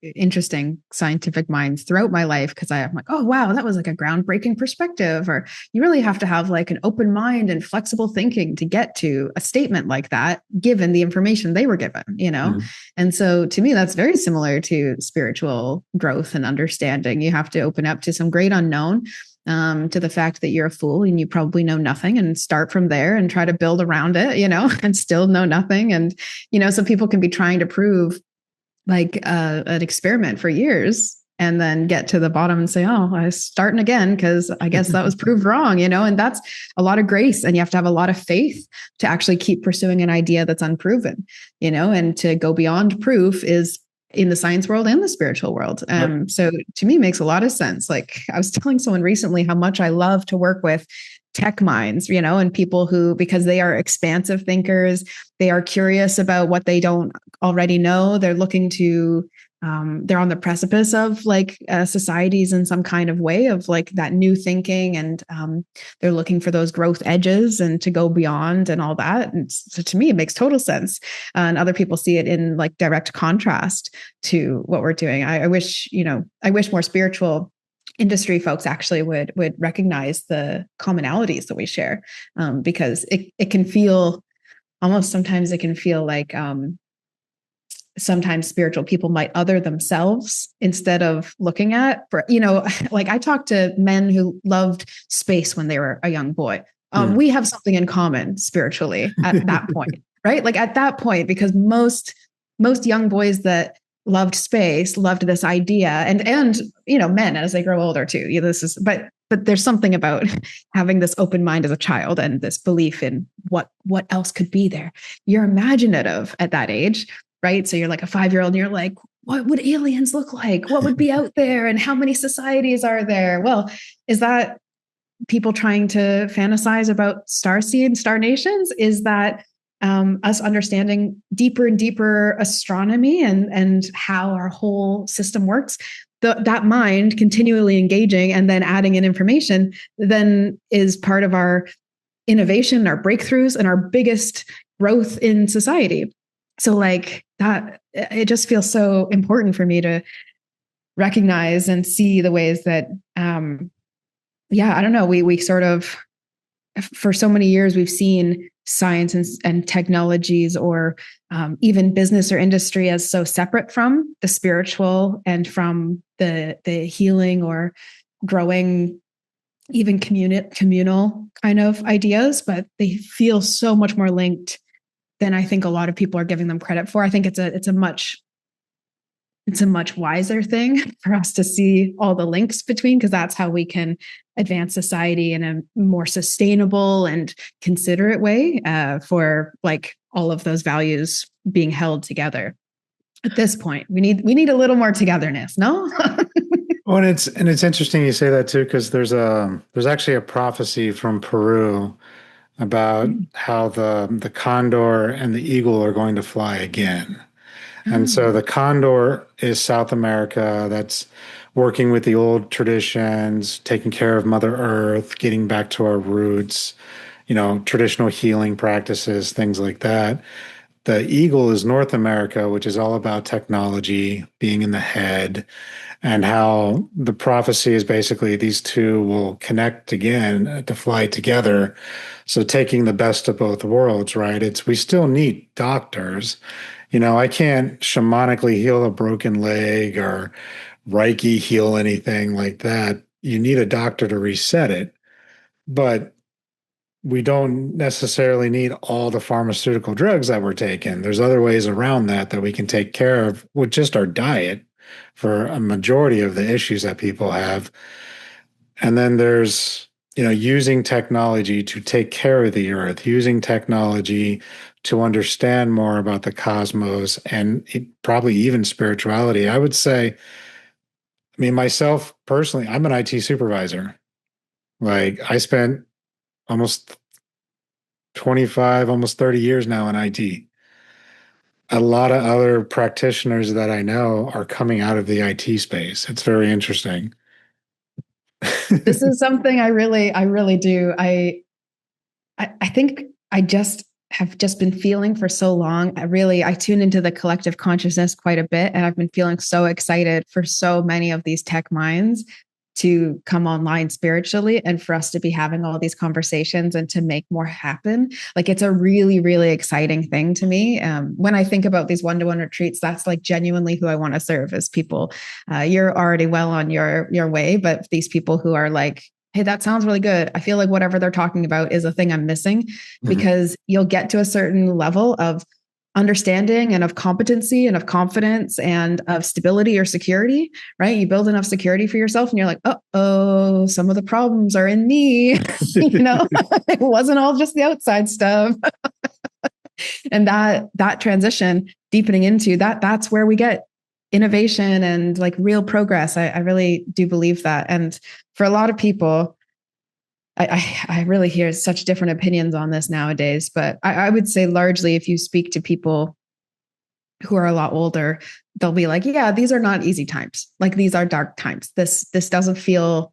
interesting scientific minds throughout my life because I'm like, oh wow, that was like a groundbreaking perspective. Or you really have to have like an open mind and flexible thinking to get to a statement like that, given the information they were given. Mhm. And so to me, that's very similar to spiritual growth and understanding. You have to open up to some great unknown, to the fact that you're a fool and you probably know nothing, and start from there and try to build around it, and still know nothing. And, so people can be trying to prove like an experiment for years and then get to the bottom and say, oh, I'm starting again because I guess that was proved wrong, and that's a lot of grace. And you have to have a lot of faith to actually keep pursuing an idea that's unproven, and to go beyond proof is in the science world and the spiritual world. Yep. So to me, makes a lot of sense. Like I was telling someone recently how much I love to work with tech minds, and people who, because they are expansive thinkers, they are curious about what they don't already know. They're looking to, they're on the precipice of like societies in some kind of way of like that new thinking. And they're looking for those growth edges and to go beyond and all that. And so to me, it makes total sense. And other people see it in like direct contrast to what we're doing. I wish, I wish more spiritual industry folks actually would recognize the commonalities that we share, because it can feel almost, sometimes it can feel like sometimes spiritual people might other themselves instead of looking at, for like I talked to men who loved space when they were a young boy. Mm. We have something in common spiritually at that point, right? Like at that point, because most young boys that loved space loved this idea, and men as they grow older too. This is, but there's something about having this open mind as a child and this belief in what else could be there. You're imaginative at that age, right? So you're like a 5-year-old and you're like, what would aliens look like? What would be out there? And how many societies are there? Well, is that people trying to fantasize about starseed, star nations? Is that us understanding deeper and deeper astronomy and how our whole system works? That mind continually engaging and then adding in information then is part of our innovation, our breakthroughs, and our biggest growth in society. So like that, it just feels so important for me to recognize and see the ways that, yeah, I don't know. We sort of, for so many years, we've seen science and technologies, or even business or industry, as so separate from the spiritual and from the healing or growing, even communal kind of ideas, but they feel so much more linked than I think a lot of people are giving them credit for. I think it's a much it's a much wiser thing for us to see all the links between, because that's how we can advance society in a more sustainable and considerate way, for like all of those values being held together. At this point, we need a little more togetherness, no? Well, and it's interesting you say that too, because there's actually a prophecy from Peru about how the condor and the eagle are going to fly again. And so Oh. the condor is South America, that's working with the old traditions, taking care of Mother Earth, getting back to our roots, traditional healing practices, things like that. The eagle is North America, which is all about technology, being in the head, and how the prophecy is basically these two will connect again to fly together. So taking the best of both worlds, right? We still need doctors. I can't shamanically heal a broken leg or Reiki heal anything like that. You need a doctor to reset it, but we don't necessarily need all the pharmaceutical drugs that we're taking. There's other ways around that we can take care of with just our diet for a majority of the issues that people have. And then there's, using technology to take care of the earth, using technology to understand more about the cosmos and probably even spirituality. I would say, I mean, myself personally, I'm an IT supervisor. Like I spent almost 25, almost 30 years now in IT. A lot of other practitioners that I know are coming out of the IT space. It's very interesting. This is something I really do. I think I just have just been feeling for so long. I tune into the collective consciousness quite a bit. And I've been feeling so excited for so many of these tech minds to come online spiritually and for us to be having all these conversations and to make more happen. Like it's a really, really exciting thing to me. When I think about these one-to-one retreats, that's like genuinely who I want to serve as people. You're already well on your way, but these people who are like, hey, that sounds really good. I feel like whatever they're talking about is a thing I'm missing, because you'll get to a certain level of understanding and of competency and of confidence and of stability or security, right? You build enough security for yourself and you're like, oh, some of the problems are in me. It wasn't all just the outside stuff. And that transition deepening into that's where we get innovation and like real progress. I really do believe that. And for a lot of people, I really hear such different opinions on this nowadays, but I would say largely if you speak to people who are a lot older, they'll be like, yeah, these are not easy times. Like these are dark times. This doesn't feel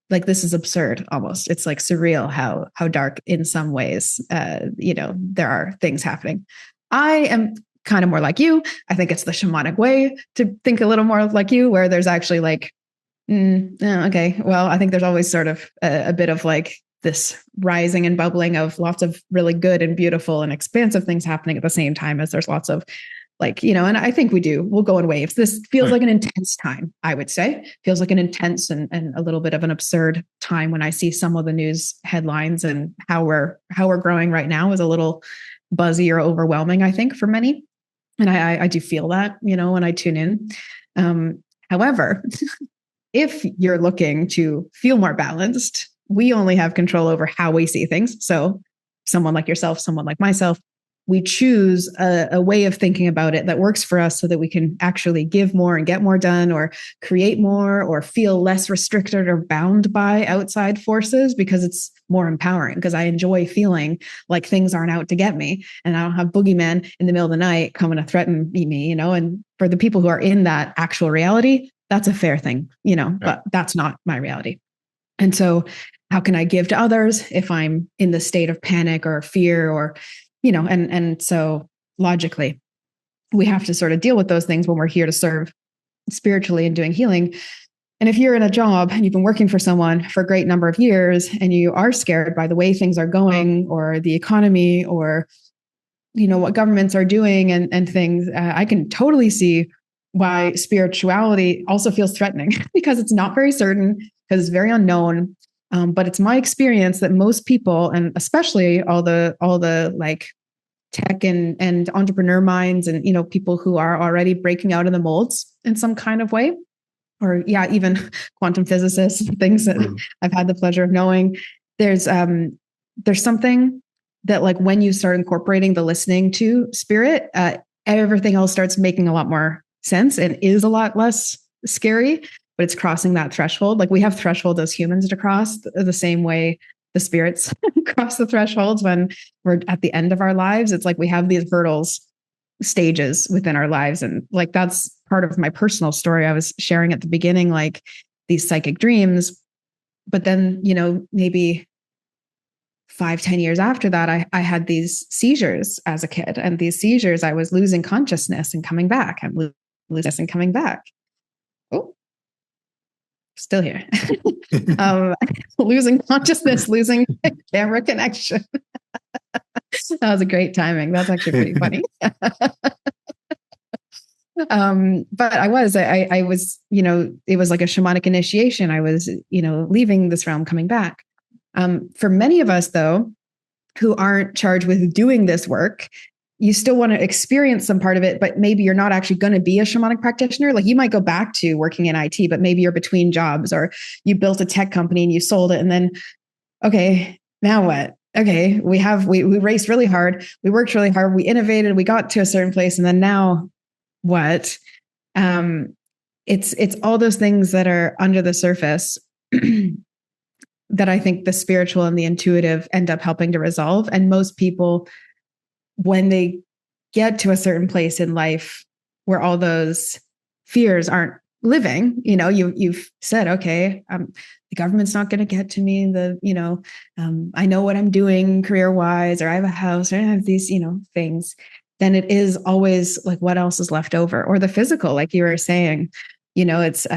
like, this is absurd almost. It's like surreal how dark in some ways, there are things happening. I am kind of more like you. I think it's the shamanic way to think a little more like you, where there's actually like, okay, well, I think there's always sort of a bit of like this rising and bubbling of lots of really good and beautiful and expansive things happening at the same time as there's lots of like, and I think we'll go in waves. This feels like an intense time, I would say. Feels like an intense and a little bit of an absurd time when I see some of the news headlines, and how we're growing right now is a little buzzy or overwhelming, I think, for many. And I do feel that, when I tune in. However, if you're looking to feel more balanced, we only have control over how we see things. So someone like yourself, someone like myself, we choose a way of thinking about it that works for us so that we can actually give more and get more done, or create more, or feel less restricted or bound by outside forces, because it's more empowering, because I enjoy feeling like things aren't out to get me and I don't have boogeyman in the middle of the night coming to threaten me, and for the people who are in that actual reality, that's a fair thing, but that's not my reality. And so how can I give to others if I'm in the state of panic or fear, or and so logically, we have to sort of deal with those things when we're here to serve spiritually and doing healing. And if you're in a job and you've been working for someone for a great number of years and you are scared by the way things are going, or the economy, or what governments are doing and things, I can totally see why spirituality also feels threatening because it's not very certain, because it's very unknown. But it's my experience that most people, and especially all the like tech and entrepreneur minds, and people who are already breaking out of the molds in some kind of way. Or yeah, even quantum physicists, things that I've had the pleasure of knowing. There's something that, like, when you start incorporating the listening to spirit, everything else starts making a lot more sense and is a lot less scary. But it's crossing that threshold. Like, we have thresholds as humans to cross the same way the spirits cross the thresholds when we're at the end of our lives. It's like we have these hurdles, stages within our lives. And like, that's part of my personal story. I was sharing at the beginning, like, these psychic dreams. But then, maybe 5-10 years after that, I had these seizures as a kid. And these seizures, I was losing consciousness and coming back. I'm losing this and coming back. Oh, still here. Losing consciousness, losing camera connection. That was a great timing. That's actually pretty funny. But I was, it was like a shamanic initiation. I was, leaving this realm, coming back. For many of us, though, who aren't charged with doing this work, you still want to experience some part of it, but maybe you're not actually going to be a shamanic practitioner. Like, you might go back to working in IT, but maybe you're between jobs, or you built a tech company and you sold it. And then, okay, now what? Okay, we raced really hard. We worked really hard. We innovated. We got to a certain place. And then now what? It's all those things that are under the surface that I think the spiritual and the intuitive end up helping to resolve. And most people, when they get to a certain place in life where all those fears aren't living, you've said, okay, the government's not going to get to me. I know what I'm doing career-wise, or I have a house, or I have these, things. Then it is always like, what else is left over? Or the physical, like you were saying, it's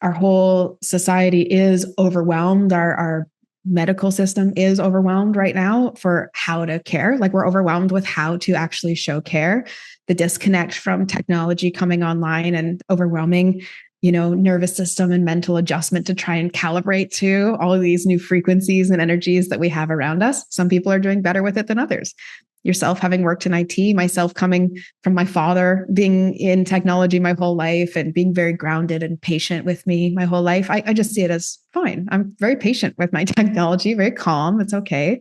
our whole society is overwhelmed. Our medical system is overwhelmed right now for how to care. Like, we're overwhelmed with how to actually show care. The disconnect from technology coming online and overwhelming, nervous system and mental adjustment to try and calibrate to all of these new frequencies and energies that we have around us. Some people are doing better with it than others. Yourself, having worked in IT, myself coming from my father being in technology my whole life and being very grounded and patient with me my whole life. I just see it as fine. I'm very patient with my technology, very calm. It's okay.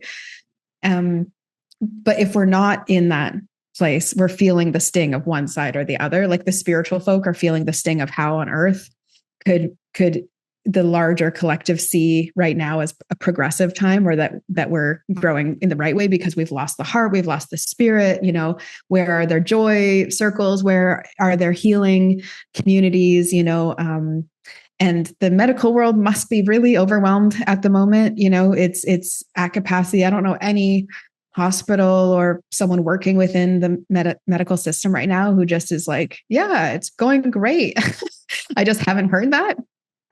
But if we're not in that place, we're feeling the sting of one side or the other. Like, the spiritual folk are feeling the sting of how on earth could the larger collective see right now as a progressive time, or that we're growing in the right way, because we've lost the heart, we've lost the spirit. Where are their joy circles? Where are their healing communities? And the medical world must be really overwhelmed at the moment. It's at capacity. I don't know any hospital or someone working within the medical system right now who just is like, yeah, it's going great. I just haven't heard that.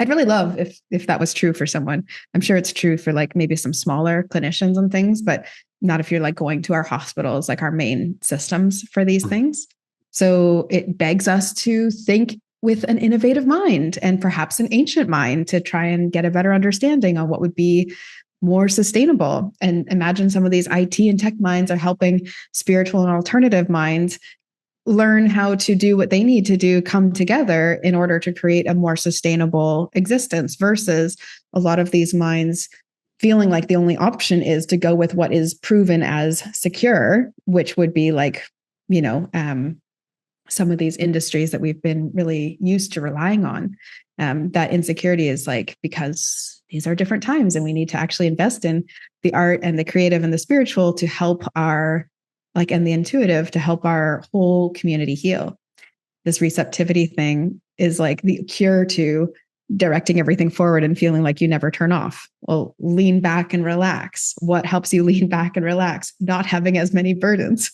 I'd really love if that was true for someone. I'm sure it's true for, like, maybe some smaller clinicians and things, but not if you're, like, going to our hospitals, like our main systems for these things. So it begs us to think with an innovative mind, and perhaps an ancient mind, to try and get a better understanding on what would be more sustainable. And imagine some of these IT and tech minds are helping spiritual and alternative minds learn how to do what they need to do, come together in order to create a more sustainable existence, versus a lot of these minds feeling like the only option is to go with what is proven as secure, which would be like, some of these industries that we've been really used to relying on. That insecurity is like, because these are different times and we need to actually invest in the art and the creative and the spiritual to help and the intuitive to help our whole community heal. This receptivity thing is like the cure to directing everything forward and feeling like you never turn off. Well, lean back and relax. What helps you lean back and relax? Not having as many burdens.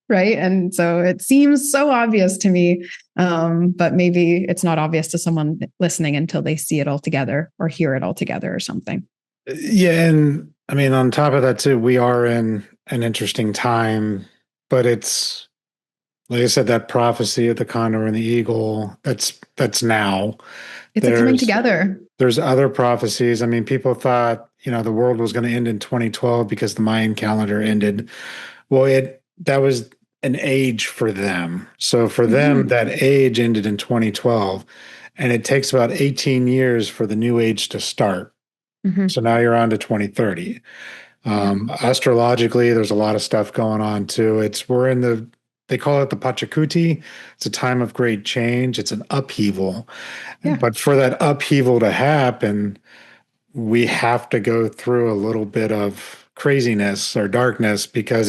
Right. And so it seems so obvious to me, but maybe it's not obvious to someone listening until they see it all together or hear it all together or something. Yeah. And I mean, on top of that too, we are in an interesting time, but it's, like I said, that prophecy of the condor and the eagle, that's now. It's a coming together. There's other prophecies. I mean, people thought, the world was going to end in 2012 because the Mayan calendar ended. Well, that was an age for them. So for them, Hmm. that age ended in 2012, and it takes about 18 years for the new age to start. So Hmm. now you're on to 2030. Yeah. Astrologically, there's a lot of stuff going on too. We're in they call it the Pachacuti. It's a time of great change. It's an upheaval. Yeah. But for that upheaval to happen, we have to go through a little bit of craziness or darkness because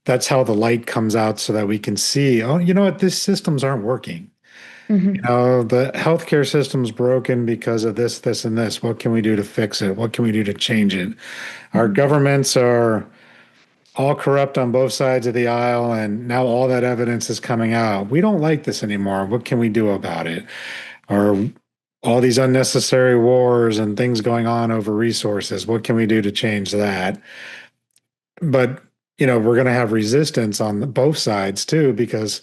that's how the light comes out so that we can see, oh, you know what, these systems aren't working. You Hmm. know, the healthcare system's broken because of this, this, and this. What can we do to fix it? What can we do to change it? Our Hmm. governments are all corrupt on both sides of the aisle, and now all that evidence is coming out. We don't like this anymore. What can we do about it? Or all these unnecessary wars and things going on over resources. What can we do to change that? But, you know, we're going to have resistance on both sides too, because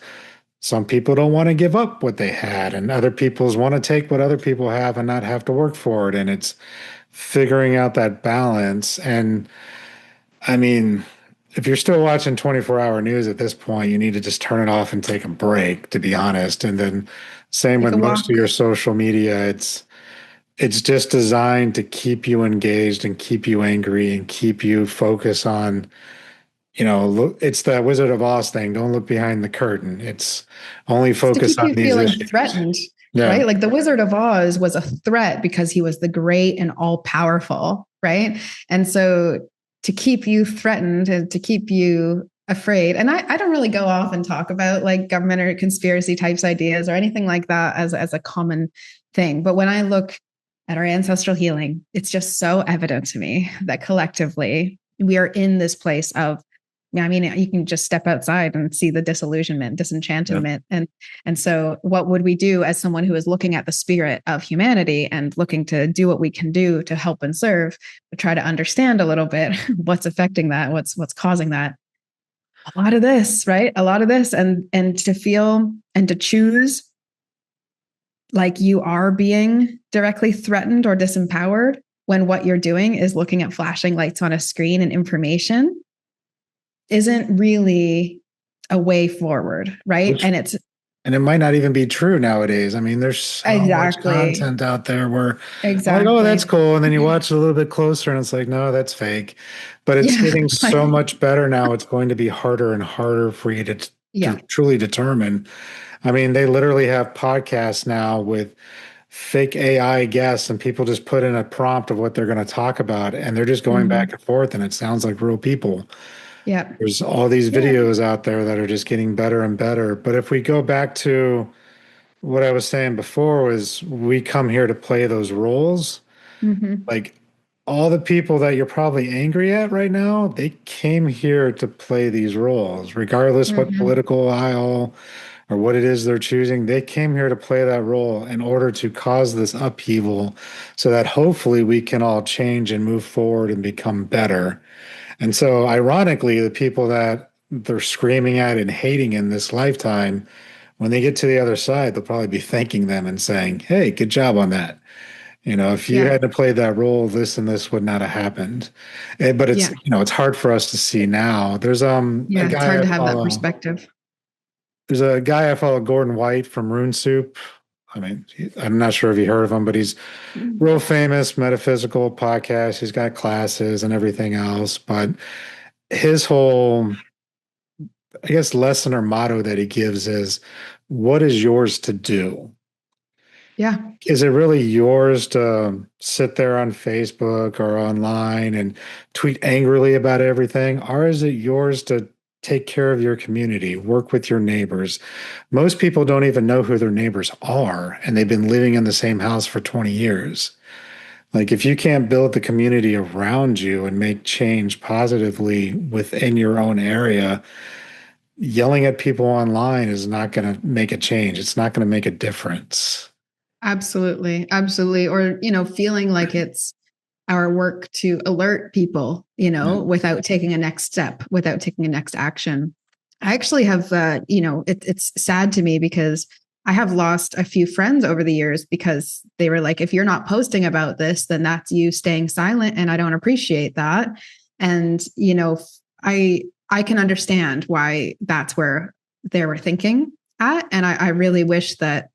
some people don't want to give up what they had, and other people's want to take what other people have and not have to work for it. And it's figuring out that balance. And I mean, if you're still watching 24-hour news at this point, you need to just turn it off and take a break, to be honest. And then same Take with a most of walk. your social media. It's just designed to keep you engaged and keep you angry and keep you focused on, you know, look, it's that Wizard of Oz thing. Don't look behind the curtain. It's only It's to focus keep on you these feeling issues. threatened, Yeah. right? Like the Wizard of Oz was a threat because he was the great and all powerful, right? And so to keep you threatened and to keep you afraid, and I don't really go off and talk about like government or conspiracy types ideas or anything like that as a common thing. But when I look at our ancestral healing, it's just so evident to me that collectively we are in this place of, yeah, I mean, you can just step outside and see the disillusionment, Yeah. disenchantment. And so what would we do as someone who is looking at the spirit of humanity and looking to do what we can do to help and serve, but try to understand a little bit what's affecting that, what's causing that? A lot of this, right? A lot of this, and to feel and to choose like you are being directly threatened or disempowered when what you're doing is looking at flashing lights on a screen and information isn't really a way forward, right? Which And it's And it might not even be true nowadays. I mean, there's so much exactly, content out there where I'm like, oh, that's exactly. cool. And then you watch it a little bit closer and it's like, no, that's fake. But it's Yeah, getting so like, much better now. It's going to be harder and harder for you to yeah. truly determine. I mean, they literally have podcasts now with fake AI guests, and people just put in a prompt of what they're going to talk about. And they're just going back Hmm. and forth, and it sounds like real people. Yeah. There's all these Yeah. videos out there that are just getting better and better. But if we go back to what I was saying before was we come here to play those roles. Hmm. Like all the people that you're probably angry at right now, they came here to play these roles, regardless what Hmm. political aisle or what it is they're choosing. They came here to play that role in order to cause this upheaval so that hopefully we can all change and move forward and become better. And so, ironically, the people that they're screaming at and hating in this lifetime, when they get to the other side, they'll probably be thanking them and saying, "Hey, good job on that. You know, if you Yeah. hadn't played that role, this and this would not have happened." But it's, Yeah. you know, it's hard for us to see now. A Yeah. It's guy hard I to have that follow. perspective. There's a guy I follow, Gordon White from Rune Soup. I mean, I'm not sure if you heard of him, but he's real famous metaphysical podcast. He's got classes and everything else. But his whole, I guess, lesson or motto that he gives is, what is yours to do? Yeah. Is it really yours to sit there on Facebook or online and tweet angrily about everything? Or is it yours to take care of your community, work with your neighbors? Most people don't even know who their neighbors are, and they've been living in the same house for 20 years. Like, if you can't build the community around you and make change positively within your own area, yelling at people online is not going to make a change. It's not going to make a difference. Absolutely. Absolutely. Or, feeling like it's our work to alert people, Yeah. without taking a next step, without taking a next action. I actually have, it's sad to me because I have lost a few friends over the years because they were like, if you're not posting about this, then that's you staying silent. And I don't appreciate that. And, I I can understand why that's where they were thinking at. And I really wish that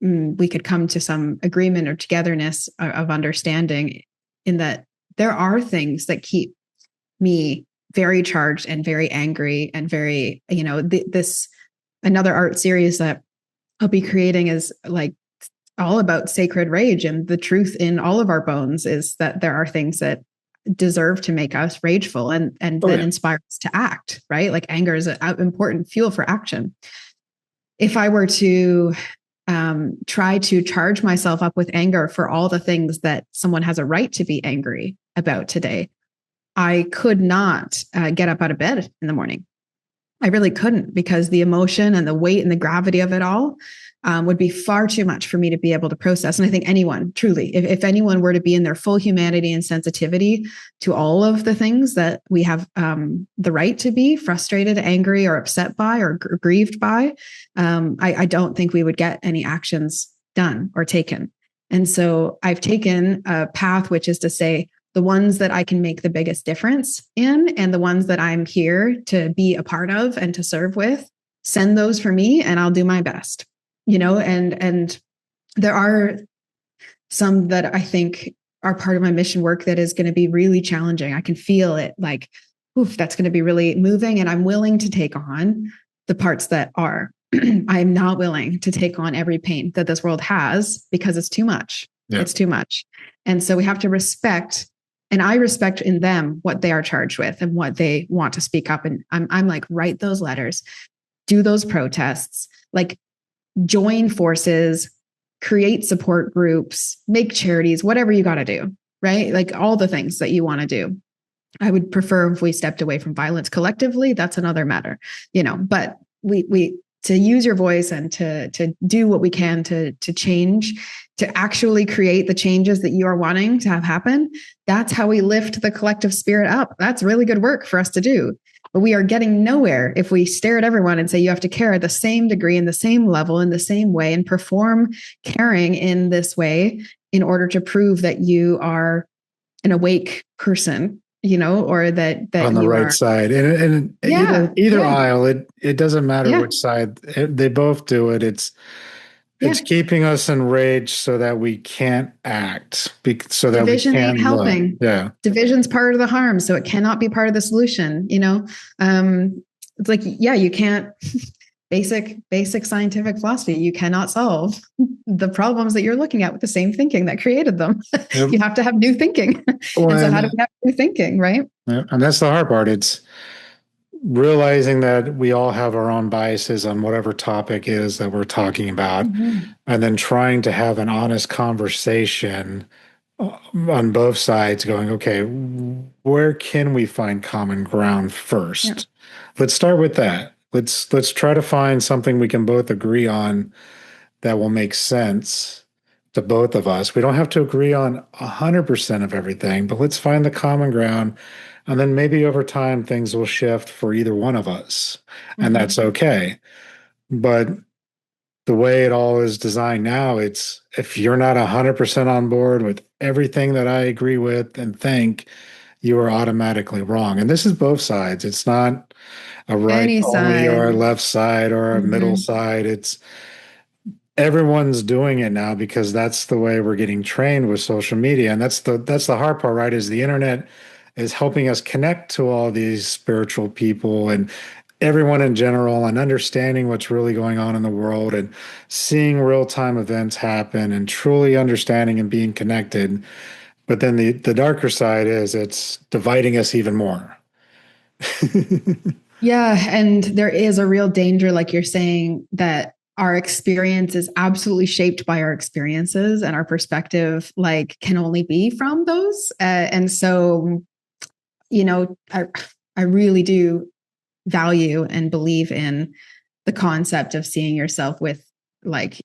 we could come to some agreement or togetherness of understanding, in that there are things that keep me very charged and very angry and very, this another art series that I'll be creating is like all about sacred rage. And the truth in all of our bones is that there are things that deserve to make us rageful and then inspire us to act, right? Like anger is an important fuel for action. If I were to try to charge myself up with anger for all the things that someone has a right to be angry about today, I could not get up out of bed in the morning. I really couldn't, because the emotion and the weight and the gravity of it all would be far too much for me to be able to process. And I think anyone, truly, if anyone were to be in their full humanity and sensitivity to all of the things that we have the right to be frustrated, angry, or upset by, or grieved by, I don't think we would get any actions done or taken. And so I've taken a path, which is to say, the ones that I can make the biggest difference in, and the ones that I'm here to be a part of and to serve with, send those for me and I'll do my best, and there are some that I think are part of my mission work that is going to be really challenging. I can feel it, like, oof, that's going to be really moving. And I'm willing to take on the parts that are. I'm not willing to take on every pain that this world has, because it's too much. Yeah. It's too much. And so we have to respect. And I respect in them what they are charged with and what they want to speak up. And I'm like, write those letters, do those protests, like join forces, create support groups, make charities, whatever you got to do, right? Like all the things that you want to do. I would prefer if we stepped away from violence collectively. That's another matter, but we to use your voice and to do what we can to change, to actually create the changes that you are wanting to have happen. That's how we lift the collective spirit up. That's really good work for us to do. But we are getting nowhere if we stare at everyone and say, you have to care at the same degree, in the same level, in the same way, and perform caring in this way in order to prove that you are an awake person, or that on the right side. And either aisle, it doesn't matter which side. They both do it. It's keeping us enraged so that we can't act, so that division we can't ain't helping. Division's part of the harm, so it cannot be part of the solution. It's like, you can't. Basic scientific philosophy. You cannot solve the problems that you're looking at with the same thinking that created them. Yep. You have to have new thinking. So how do we have new thinking, right? Yeah, and that's the hard part. It's realizing that we all have our own biases on whatever topic is that we're talking about, and then trying to have an honest conversation on both sides, going, okay, where can we find common ground first? Yeah. Let's start with that. Let's try to find something we can both agree on that will make sense to both of us. We don't have to agree on 100% of everything, but let's find the common ground. And then maybe over time, things will shift for either one of us. And that's okay. But the way it all is designed now, it's if you're not 100% on board with everything that I agree with and think, you are automatically wrong. And this is both sides. It's not a right only or a left side or a middle side. It's everyone's doing it now because that's the way we're getting trained with social media. And that's the hard part, right? Is the internet is helping us connect to all these spiritual people and everyone in general, and understanding what's really going on in the world and seeing real-time events happen and truly understanding and being connected. But then the darker side is it's dividing us even more. Yeah. And there is a real danger, like you're saying, that our experience is absolutely shaped by our experiences, and our perspective can only be from those. And so, I really do value and believe in the concept of seeing yourself with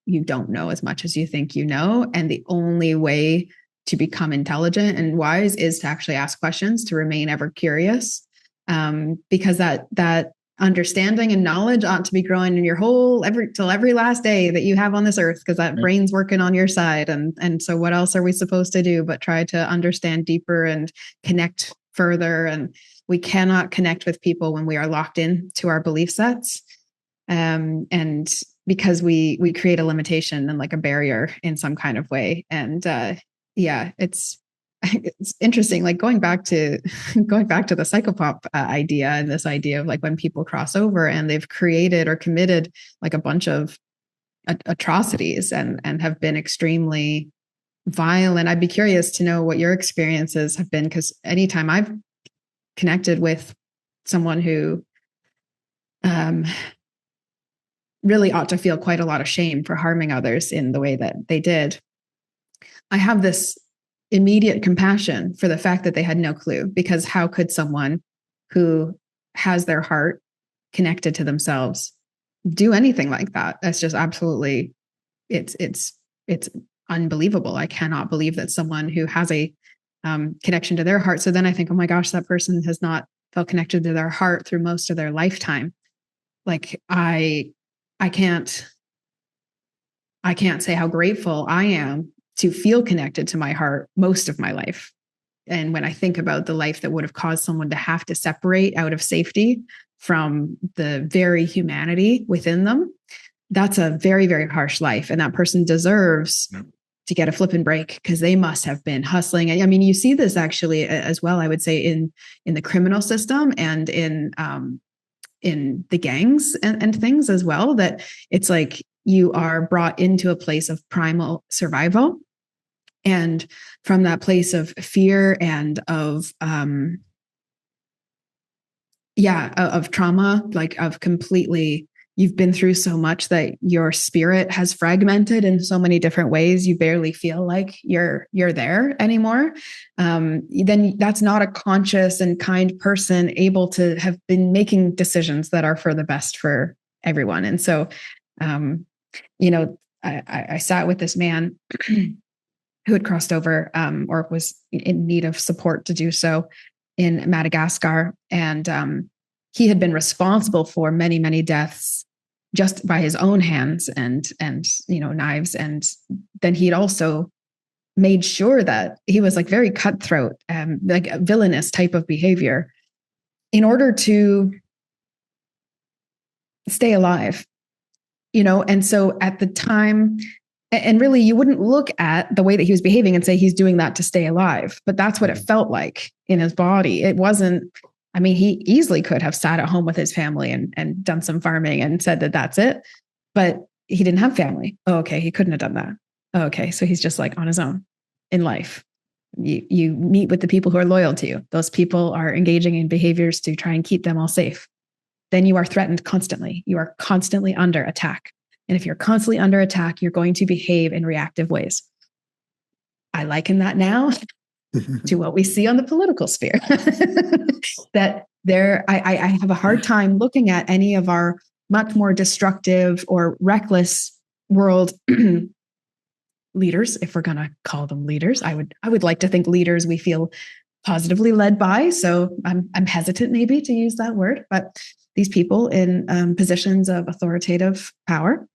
you don't know as much as you think you know. And the only way to become intelligent and wise is to actually ask questions, to remain ever curious. Because that understanding and knowledge ought to be growing in your till every last day that you have on this earth, because that brain's working on your side. And so what else are we supposed to do but try to understand deeper and connect further? And We cannot connect with people when we are locked in to our belief sets. And because we create a limitation and like a barrier in some kind of way. And yeah, it's interesting. Like going back to the psychopomp idea, and this idea of like when people cross over and they've created or committed like a bunch of atrocities and have been extremely violent. I'd be curious to know what your experiences have been, because anytime I've connected with someone who really ought to feel quite a lot of shame for harming others in the way that they did, I have this immediate compassion for the fact that they had no clue, because how could someone who has their heart connected to themselves do anything like that? That's just absolutely, it's unbelievable. I cannot believe that someone who has a connection to their heart. So then I think, oh my gosh, that person has not felt connected to their heart through most of their lifetime. Like I can't say how grateful I am to feel connected to my heart most of my life. And when I think about the life that would have caused someone to have to separate out of safety from the very humanity within them, that's a very, very harsh life. And that person deserves to get a flipping break, because they must have been hustling. I mean, you see this actually as well, I would say, in the criminal system and in the gangs and things as well, that it's like you are brought into a place of primal survival. And from that place of fear and of trauma, like of completely, you've been through so much that your spirit has fragmented in so many different ways. You barely feel like you're there anymore. Then that's not a conscious and kind person able to have been making decisions that are for the best for everyone. And so, I sat with this man who had crossed over or was in need of support to do so in Madagascar. And he had been responsible for many, many deaths just by his own hands and knives. And then he'd also made sure that he was like very cutthroat, like a villainous type of behavior in order to stay alive, And so at the time, and really, you wouldn't look at the way that he was behaving and say he's doing that to stay alive. But that's what it felt like in his body. It wasn't, I mean, he easily could have sat at home with his family and done some farming and said that that's it. But he didn't have family. Oh, okay. He couldn't have done that. Oh, okay. So he's just like on his own in life. You meet with the people who are loyal to you. Those people are engaging in behaviors to try and keep them all safe. Then you are threatened constantly. You are constantly under attack. And if you're constantly under attack, you're going to behave in reactive ways. I liken that now to what we see on the political sphere. That I have a hard time looking at any of our much more destructive or reckless world leaders, if we're going to call them leaders. I would like to think leaders we feel positively led by. So I'm hesitant maybe to use that word, but these people in positions of authoritative power.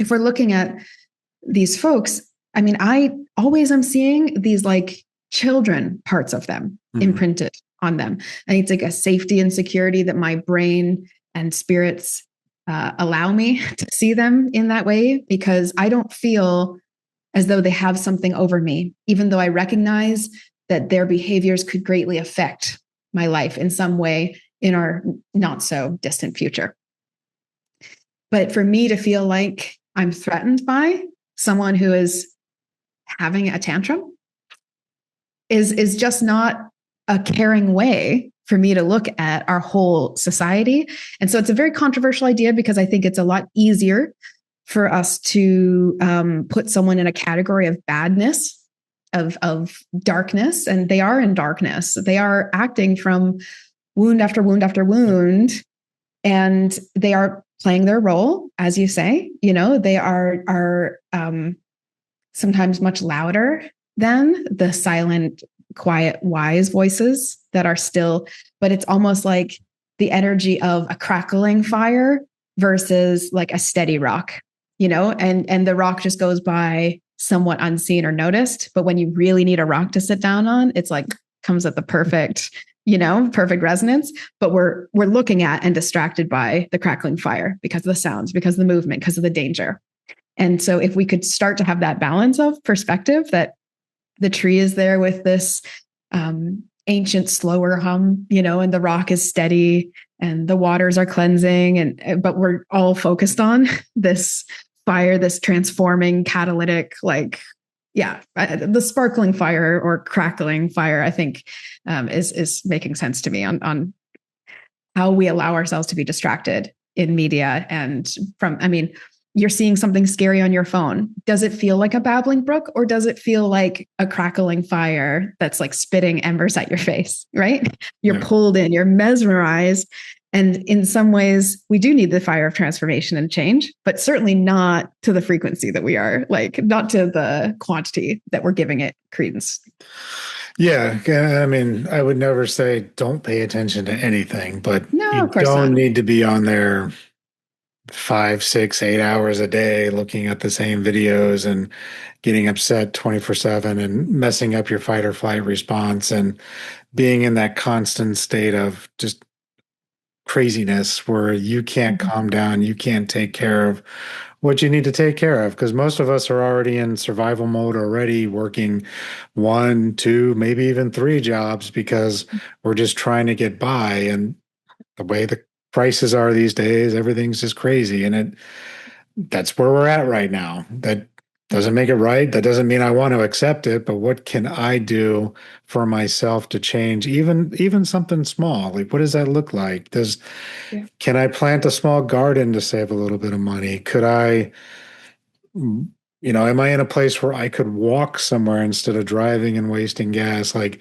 If we're looking at these folks, I mean, I always am seeing these like children parts of them imprinted on them. And it's like a safety and security that my brain and spirits allow me to see them in that way, because I don't feel as though they have something over me, even though I recognize that their behaviors could greatly affect my life in some way in our not so distant future. But for me to feel like I'm threatened by someone who is having a tantrum is just not a caring way for me to look at our whole society. And so it's a very controversial idea, because I think it's a lot easier for us to put someone in a category of badness, of darkness, and they are in darkness. They are acting from wound after wound after wound, and they are playing their role, as you say. They are sometimes much louder than the silent, quiet, wise voices that are still, but it's almost like the energy of a crackling fire versus like a steady rock, and the rock just goes by somewhat unseen or noticed. But when you really need a rock to sit down on, it's like comes at the perfect, perfect resonance, but we're looking at and distracted by the crackling fire because of the sounds, because of the movement, because of the danger. And so if we could start to have that balance of perspective, that the tree is there with this ancient, slower hum, and the rock is steady and the waters are cleansing, but we're all focused on this fire, this transforming catalytic, the sparkling fire or crackling fire, I think is making sense to me on how we allow ourselves to be distracted in media. And you're seeing something scary on your phone. Does it feel like a babbling brook, or does it feel like a crackling fire that's like spitting embers at your face, right? You're pulled in, you're mesmerized. And in some ways, we do need the fire of transformation and change, but certainly not to the frequency that we are, not to the quantity that we're giving it credence. Yeah. I mean, I would never say don't pay attention to anything, but No, you of course don't not. need to be on there 5, 6, 8 hours a day looking at the same videos and getting upset 24/7 and messing up your fight or flight response and being in that constant state of just craziness where you can't calm down, you can't take care of what you need to take care of, because most of us are already in survival mode already, working 1, 2, maybe even 3 jobs because we're just trying to get by. And the way the prices are these days, everything's just crazy. And that's where we're at right now. That doesn't make it right. That doesn't mean I want to accept it, but what can I do for myself to change even something small? Like, what does that look like? Can I plant a small garden to save a little bit of money? Could I, am I in a place where I could walk somewhere instead of driving and wasting gas? Like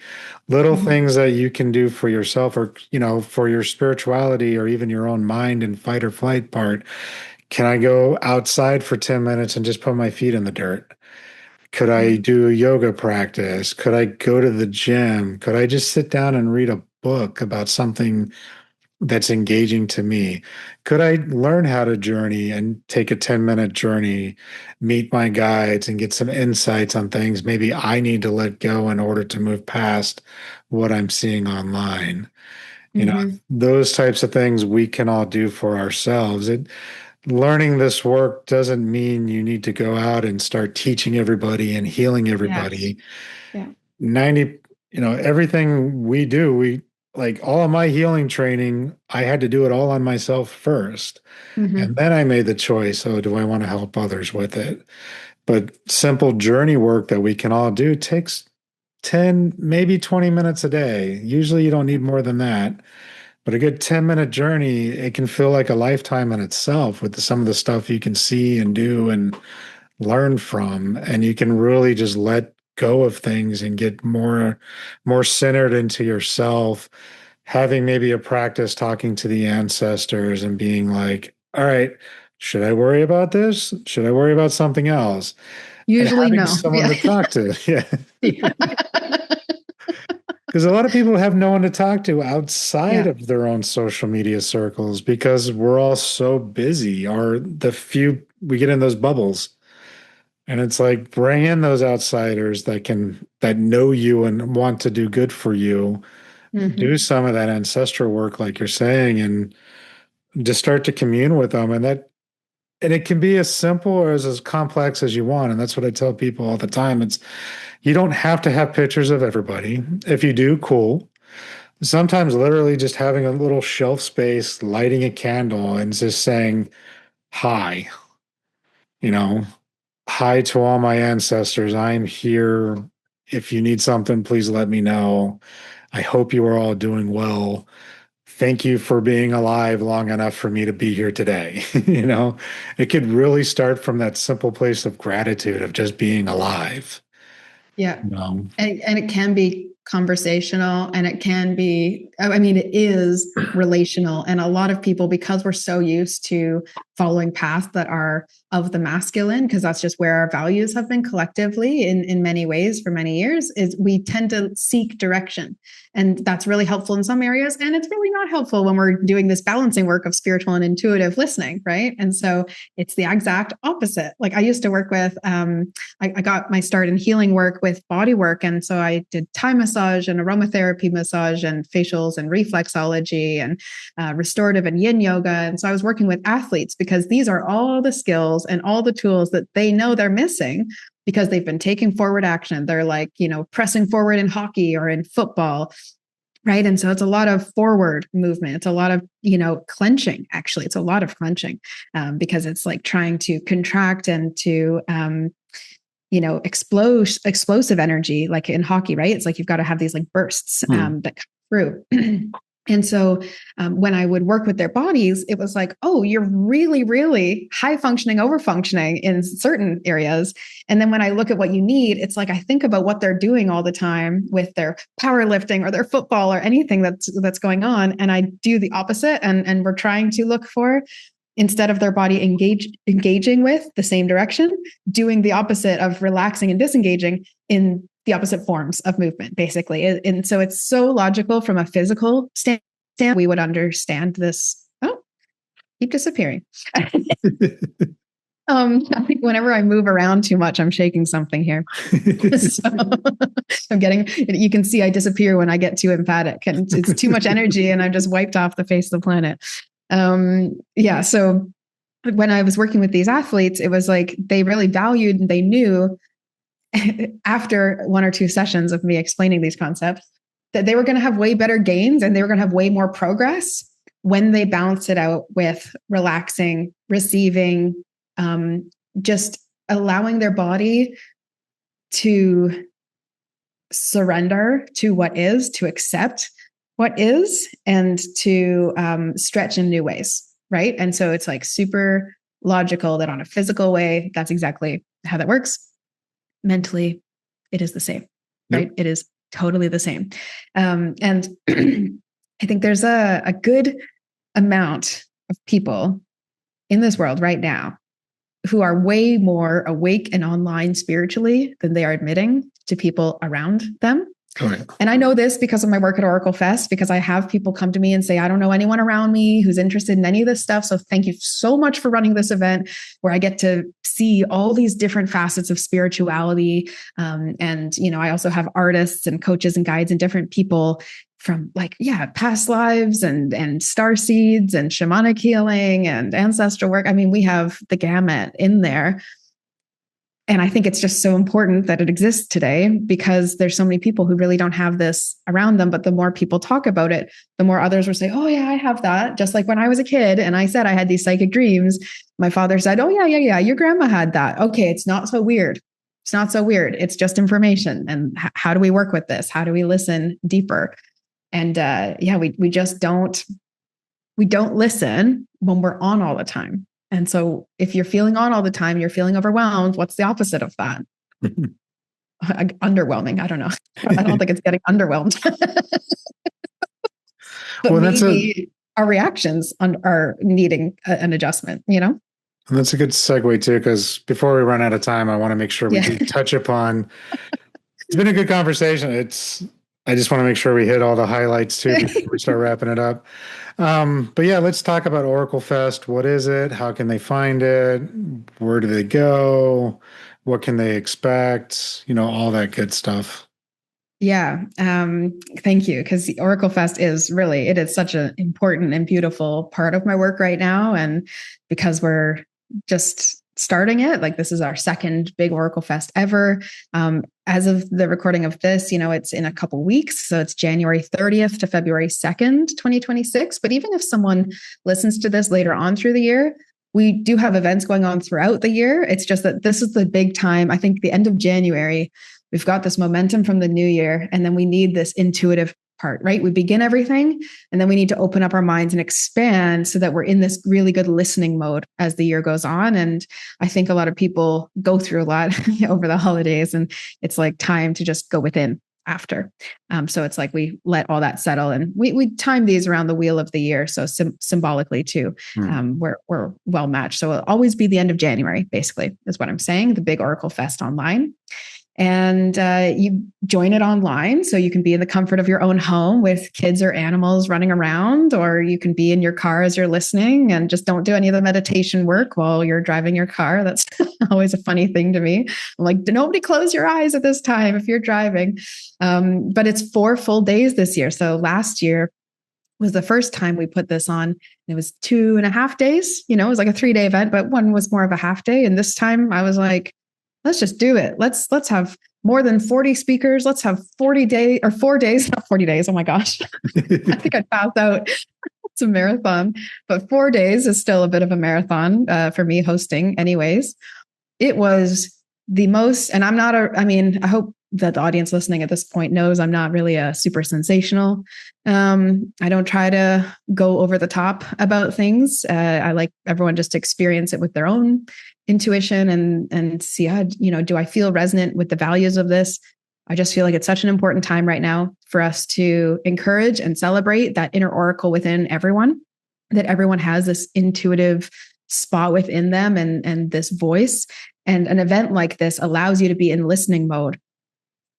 little things that you can do for yourself, or, for your spirituality or even your own mind and fight or flight part. Can I go outside for 10 minutes and just put my feet in the dirt? Could I do a yoga practice? Could I go to the gym? Could I just sit down and read a book about something that's engaging to me? Could I learn how to journey and take a 10-minute journey, meet my guides, and get some insights on things maybe I need to let go in order to move past what I'm seeing online? Those types of things we can all do for ourselves. Learning this work doesn't mean you need to go out and start teaching everybody and healing everybody. Yeah. 90, everything we do, we like all of my healing training, I had to do it all on myself first. And then I made the choice, oh, do I want to help others with it? But simple journey work that we can all do takes 10, maybe 20 minutes a day. Usually you don't need more than that. But a good 10-minute journey, it can feel like a lifetime in itself with some of the stuff you can see and do and learn from. And you can really just let go of things and get more centered into yourself, having maybe a practice talking to the ancestors and being like, all right, should I worry about this? Should I worry about something else? And Usually having no. someone to talk to. Yeah. Yeah. Because a lot of people have no one to talk to outside Yeah. of their own social media circles because we're all so busy, or the few we get in those bubbles. And it's like bring in those outsiders that know you and want to do good for you. Do some of that ancestral work, like you're saying, and just start to commune with them. And it can be as simple or as complex as you want. And that's what I tell people all the time. You don't have to have pictures of everybody. If you do, cool. Sometimes literally just having a little shelf space, lighting a candle and just saying, hi, you know, hi to all my ancestors. I'm here. If you need something, please let me know. I hope you are all doing well. Thank you for being alive long enough for me to be here today. It could really start from that simple place of gratitude of just being alive. Yeah. You know? And it can be conversational, and it can be, it is relational. And a lot of people, because we're so used to following paths that are of the masculine, because that's just where our values have been collectively in many ways for many years, is we tend to seek direction. And that's really helpful in some areas. And it's really not helpful when we're doing this balancing work of spiritual and intuitive listening, right? And so it's the exact opposite. Like I used to work with, I got my start in healing work with body work. And so I did Thai massage and aromatherapy massage and facials and reflexology and restorative and yin yoga. And so I was working with athletes because these are all the skills and all the tools that they know they're missing because they've been taking forward action. They're like, pressing forward in hockey or in football. Right. And so it's a lot of forward movement. It's a lot of, clenching, actually. It's a lot of clenching because it's like trying to contract and to, explosive energy, like in hockey, right? It's like you've got to have these like bursts that come through. And so when I would work with their bodies, it was like, oh, you're really, really high functioning, over functioning in certain areas. And then when I look at what you need, it's like I think about what they're doing all the time with their powerlifting or their football or anything that's going on. And I do the opposite. And we're trying to look for, instead of their body engaging with the same direction, doing the opposite of relaxing and disengaging in the opposite forms of movement, basically. And so it's so logical from a physical standpoint. We would understand this. Oh, keep disappearing. I think whenever I move around too much, I'm shaking something here. So you can see I disappear when I get too emphatic, and it's too much energy and I'm just wiped off the face of the planet. So when I was working with these athletes, it was like they really valued and they knew after one or two sessions of me explaining these concepts that they were going to have way better gains and they were going to have way more progress when they balance it out with relaxing, receiving, just allowing their body to surrender to what is, to accept what is, and to stretch in new ways, right? And so it's like super logical that on a physical way, that's exactly how that works. Mentally, it is the same, right? Yep. It is totally the same. And I think there's a good amount of people in this world right now who are way more awake and online spiritually than they are admitting to people around them. Correct. And I know this because of my work at Oracle Fest, because I have people come to me and say, I don't know anyone around me who's interested in any of this stuff. So thank you so much for running this event where I get to see all these different facets of spirituality. I also have artists and coaches and guides and different people from past lives and star seeds and shamanic healing and ancestral work. I mean, we have the gamut in there. And I think it's just so important that it exists today because there's so many people who really don't have this around them. But the more people talk about it, the more others will say, oh yeah, I have that. Just like when I was a kid and I said I had these psychic dreams, my father said, oh yeah, your grandma had that. Okay, it's not so weird. It's not so weird. It's just information. And how do we work with this? How do we listen deeper? And we just don't listen when we're on all the time. And so if you're feeling on all the time, you're feeling overwhelmed, what's the opposite of that? Underwhelming. I don't know. I don't think it's getting underwhelmed. But well, maybe our reactions are needing an adjustment, And that's a good segue too, because before we run out of time, I want to make sure we do touch upon, it's been a good conversation. I just want to make sure we hit all the highlights too before we start wrapping it up. But yeah, let's talk about Oracle Fest. What is it? How can they find it? Where do they go? What can they expect? All that good stuff. Yeah. Thank you. Because the Oracle Fest is such an important and beautiful part of my work right now. And because we're just starting it, like this is our second big Oracle Fest ever. As of the recording of this, it's in a couple weeks. So it's January 30th to February 2nd, 2026. But even if someone listens to this later on through the year, we do have events going on throughout the year. It's just that this is the big time. I think the end of January, we've got this momentum from the new year, and then we need this intuitive part, right? We begin everything, and then we need to open up our minds and expand so that we're in this really good listening mode as the year goes on. And I think a lot of people go through a lot over the holidays, and it's like time to just go within. after. So it's like we let all that settle, and we time these around the wheel of the year. So symbolically too, we're well matched. So it'll always be the end of January, basically, is what I'm saying. The big Oracle Fest online. And you join it online, so you can be in the comfort of your own home with kids or animals running around, or you can be in your car as you're listening and just don't do any of the meditation work while you're driving your car. That's always a funny thing to me. I'm like, nobody close your eyes at this time if you're driving. But it's 4 full days this year. So last year was the first time we put this on. It was 2.5 days. It was like a 3-day event, but one was more of a half day. And this time I was like, let's just do it. Let's have more than 40 speakers. Let's have 40 days or 4 days, not 40 days. Oh my gosh. I think I'd pass out. It's a marathon, but 4 days is still a bit of a marathon for me hosting anyways. It was the most, and I hope that the audience listening at this point knows I'm not really a super sensational. I don't try to go over the top about things. I like everyone just to experience it with their own intuition and see how, do I feel resonant with the values of this? I just feel like it's such an important time right now for us to encourage and celebrate that inner oracle within everyone, that everyone has this intuitive spot within them and this voice. And an event like this allows you to be in listening mode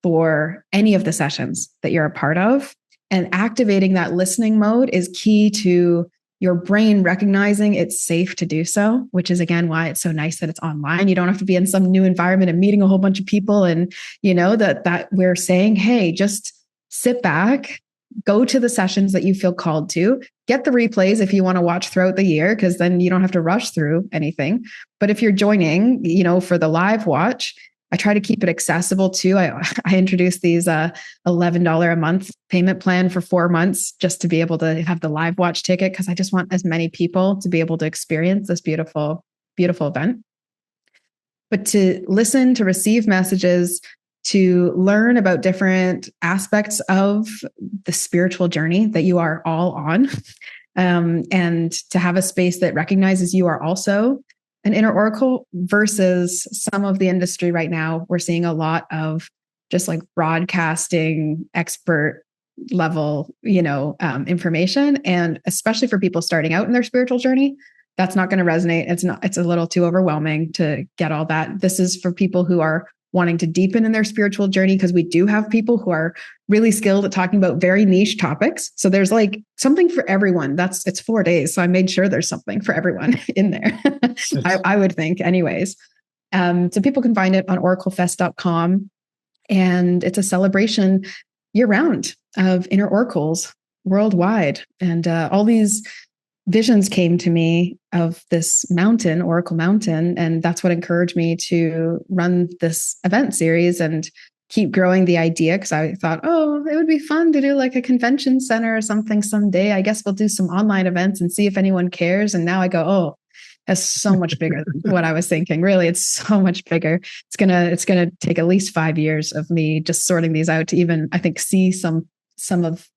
for any of the sessions that you're a part of. And activating that listening mode is key to your brain recognizing it's safe to do so, which is again why it's so nice that it's online. You don't have to be in some new environment and meeting a whole bunch of people. And that we're saying, hey, just sit back, go to the sessions that you feel called to, get the replays if you want to watch throughout the year, because then you don't have to rush through anything. But if you're joining, for the live watch, I try to keep it accessible too. I introduced these $11 a month payment plan for 4 months just to be able to have the live watch ticket, because I just want as many people to be able to experience this beautiful, beautiful event. But to listen, to receive messages, to learn about different aspects of the spiritual journey that you are all on, and to have a space that recognizes you are also an inner oracle versus some of the industry right now. We're seeing a lot of just like broadcasting expert level, information. And especially for people starting out in their spiritual journey, that's not going to resonate. It's a little too overwhelming to get all that. This is for people who are wanting to deepen in their spiritual journey, because we do have people who are really skilled at talking about very niche topics. So there's like something for everyone. It's 4 days. So I made sure there's something for everyone in there. I would think anyways. So people can find it on oraclefest.com. And it's a celebration year round of inner oracles worldwide. And all these visions came to me of this mountain, Oracle Mountain. And that's what encouraged me to run this event series and keep growing the idea. Because I thought, it would be fun to do like a convention center or something someday. I guess we'll do some online events and see if anyone cares. And now I go, that's so much bigger than what I was thinking. Really, it's so much bigger. It's gonna take at least 5 years of me just sorting these out to even, I think, see some of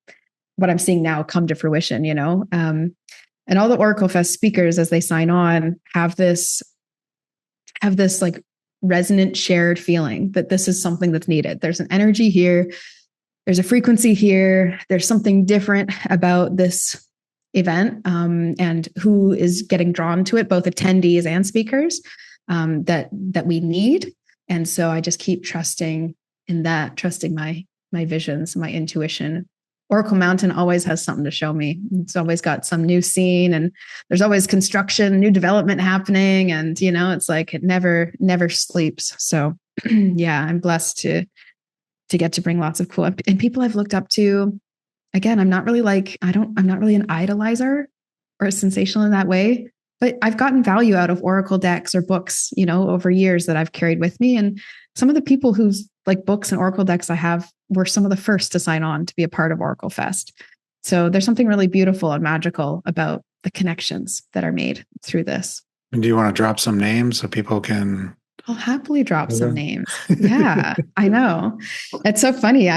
what I'm seeing now come to fruition, and all the Oracle Fest speakers, as they sign on, have this like resonant shared feeling that this is something that's needed. There's an energy here. There's a frequency here. There's something different about this event, and who is getting drawn to it, both attendees and speakers, that we need. And so I just keep trusting in that, trusting my visions, my intuition. Oracle Mountain always has something to show me. It's always got some new scene, and there's always construction, new development happening. And, it's like it never sleeps. So yeah, I'm blessed to get to bring lots of cool and people I've looked up to. Again, I'm not really I'm not really an idolizer or a sensational in that way, but I've gotten value out of Oracle decks or books, over years that I've carried with me. And some of the people whose like books and Oracle decks I have were some of the first to sign on to be a part of Oracle Fest. So there's something really beautiful and magical about the connections that are made through this. And do you want to drop some names so people can I'll happily drop some names. Yeah, I know. It's so funny.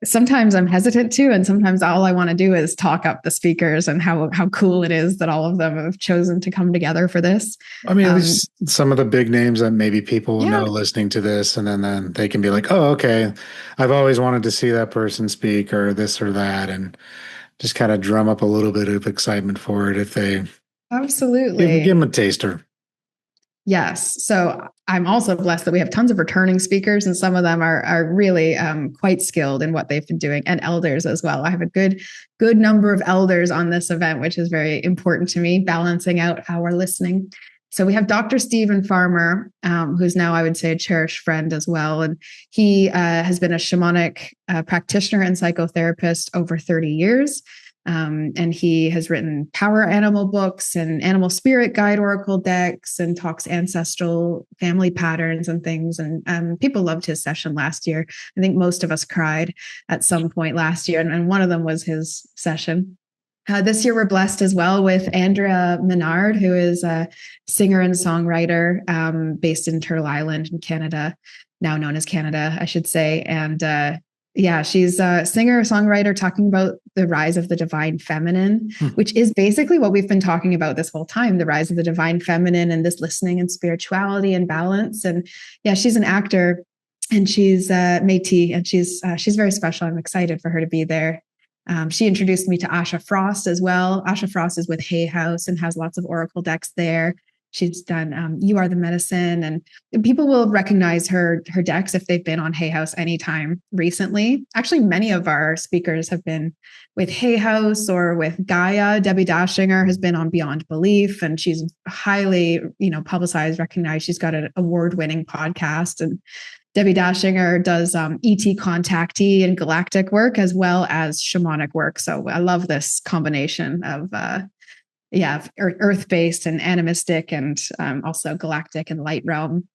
Sometimes I'm hesitant to, and sometimes all I want to do is talk up the speakers and how cool it is that all of them have chosen to come together for this. I mean, at least some of the big names that maybe people will Yeah, know listening to this, and then they can be like, oh, okay, I've always wanted to see that person speak or this or that, and just kind of drum up a little bit of excitement for it if they give absolutely. them a taster. Yes. So I'm also blessed that we have tons of returning speakers, and some of them are really quite skilled in what they've been doing, and elders as well. I have a good number of elders on this event, which is very important to me, balancing out our listening. So we have Dr. Stephen Farmer, who's now, I would say, a cherished friend as well. And he has been a shamanic practitioner and psychotherapist over 30 years. And he has written power animal books and animal spirit guide oracle decks and talks ancestral family patterns and things. And people loved his session last year. I think most of us cried at some point last year, and one of them was his session. This year, we're blessed as well with Andrea Menard, who is a singer and songwriter based in Turtle Island in Canada, now known as Canada, I should say. And yeah, she's a singer, songwriter talking about the rise of the divine feminine, which is basically what we've been talking about this whole time, the rise of the divine feminine and this listening and spirituality and balance. And yeah, she's an actor and she's Métis, and she's very special. I'm excited for her to be there. She introduced me to Asha Frost as well. Asha Frost is with Hay House and has lots of oracle decks there. She's done You Are the Medicine, and people will recognize her decks if they've been on Hay House anytime recently. Actually, many of our speakers have been with Hay House or with Gaia. Debbie Dashinger has been on Beyond Belief, and she's highly, publicized, recognized. She's got an award-winning podcast, and Debbie Dashinger does ET contactee and galactic work as well as shamanic work. So I love this combination of earth-based and animistic, and also galactic and light realm.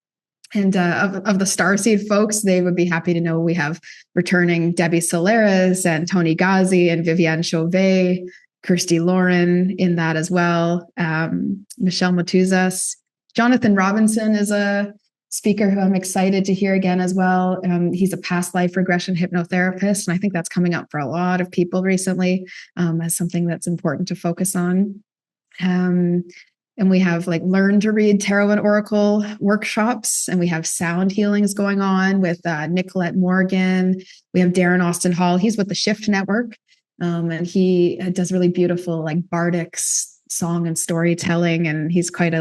And of the Starseed folks, they would be happy to know we have returning Debbie Solares and Tony Ghazi and Vivienne Chauvet, Kirsty Lauren in that as well. Michelle Matuzas. Jonathan Robinson is a speaker who I'm excited to hear again as well. He's a past life regression hypnotherapist, and I think that's coming up for a lot of people recently as something that's important to focus on. And we have learn to read tarot and oracle workshops, and we have sound healings going on with Nicolette Morgan. We have Darren Austin Hall. He's with the Shift Network, and he does really beautiful bardic song and storytelling. And he's quite